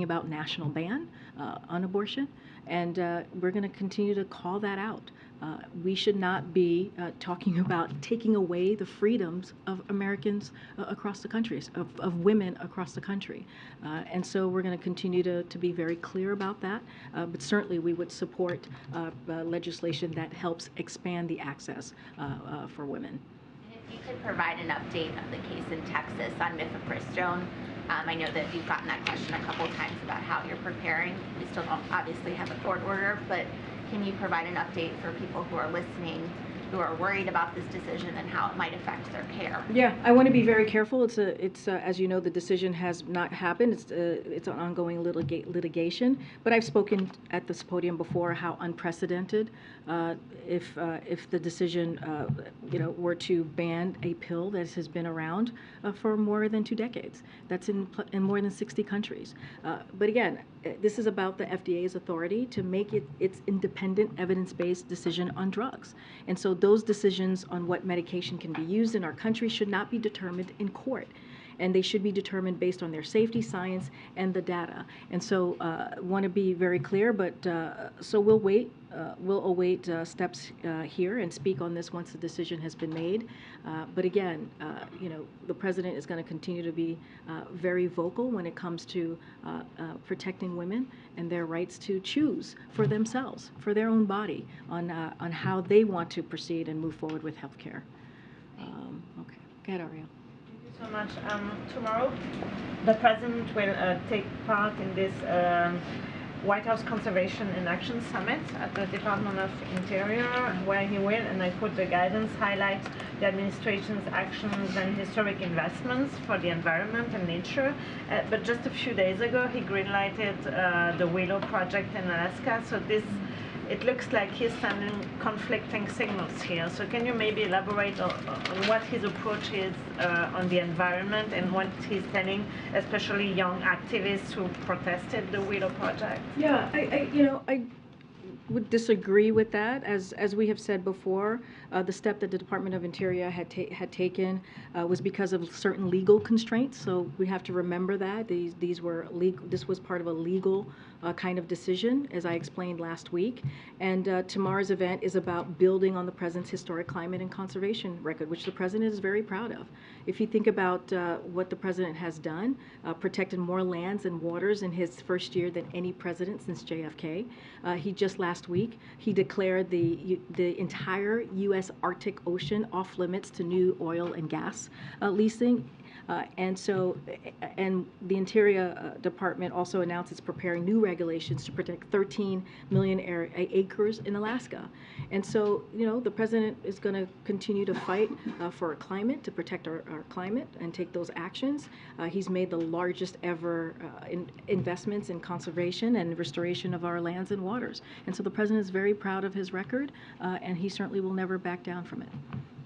about national ban on abortion, and we're going to continue to call that out. We should not be talking about taking away the freedoms of Americans across the country, of women across the country. And so we're going to continue to be very clear about that. But certainly we would support legislation that helps expand the access for women. And if you could provide an update of the case in Texas on mifepristone. I know that you've gotten that question a couple times about how you're preparing. We still don't obviously have a court order, but can you provide an update for people who are listening, who are worried about this decision and how it might affect their care? Yeah, I want to be very careful. It's as you know, the decision has not happened. It's an ongoing litigation. But I've spoken at this podium before how unprecedented if the decision were to ban a pill that has been around for more than 2 decades. That's in more than 60 countries. But again, this is about the FDA's authority to make its independent, evidence-based decision on drugs. And so those decisions on what medication can be used in our country should not be determined in court. And they should be determined based on their safety, science, and the data. And so want to be very clear, but so we'll wait. We'll await steps here and speak on this once the decision has been made. But again, the president is going to continue to be very vocal when it comes to protecting women and their rights to choose for themselves, for their own body, on how they want to proceed and move forward with health care. Okay, go ahead, Ariel. So much. Tomorrow, the president will take part in this White House Conservation and Action Summit at the Department of Interior, where he will, and I quote the guidance, highlight the administration's actions and historic investments for the environment and nature. But just a few days ago, he greenlighted the Willow project in Alaska. So it looks like he's sending conflicting signals here. So can you maybe elaborate on what his approach is on the environment and what he's telling, especially young activists who protested the Willow project? Yeah, I would disagree with that. As we have said before, the step that the Department of Interior had taken was because of certain legal constraints. So we have to remember that these were legal. This was part of a legal kind of decision, as I explained last week. And tomorrow's event is about building on the president's historic climate and conservation record, which the president is very proud of. If you think about what the president has done, protected more lands and waters in his first year than any president since JFK. He just last week, he declared the entire U.S. Arctic Ocean off limits to new oil and gas leasing. And the Interior Department also announced it's preparing new regulations to protect 13 million acres in Alaska. And so, the president is going to continue to fight for our climate, to protect our climate and take those actions. He's made the largest ever investments in conservation and restoration of our lands and waters. And so the president is very proud of his record, and he certainly will never back down from it.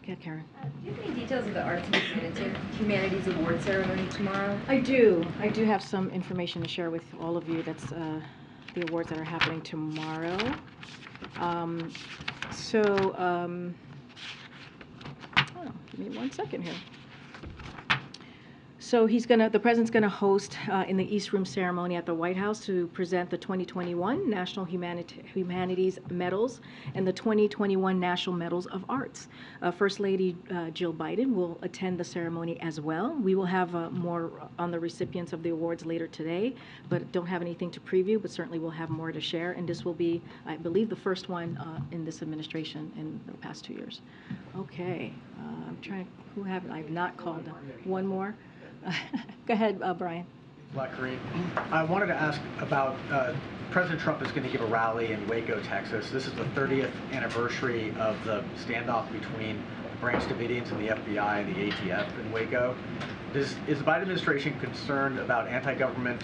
Yeah, Karen. Do you have any details of the Arts and Humanities Award ceremony tomorrow? I do. I do have some information to share with all of you. That's the awards that are happening tomorrow. Give me 1 second here. So the president's going to host in the East Room ceremony at the White House to present the 2021 National Humanities Medals and the 2021 National Medals of Arts. First Lady Jill Biden will attend the ceremony as well. We will have more on the recipients of the awards later today, but don't have anything to preview, but certainly we'll have more to share. And this will be, I believe, the first one in this administration in the past 2 years. Okay, I'm trying, I've not called. One more. Go ahead, Brian. Kareem. I wanted to ask about President Trump is going to give a rally in Waco, Texas. This is the 30th anniversary of the standoff between Branch Davidians in the FBI and the ATF in Waco. Is the Biden administration concerned about anti-government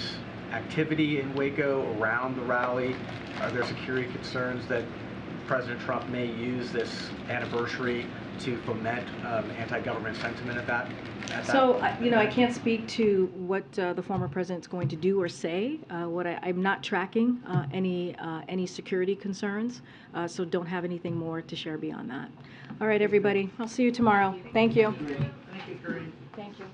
activity in Waco around the rally? Are there security concerns that President Trump may use this anniversary to foment anti-government sentiment at that? So, I can't speak to what the former president's going to do or say. I'm not tracking any security concerns, so don't have anything more to share beyond that. All right, everybody. I'll see you tomorrow. Thank you. Thank you, Corinne. Thank you.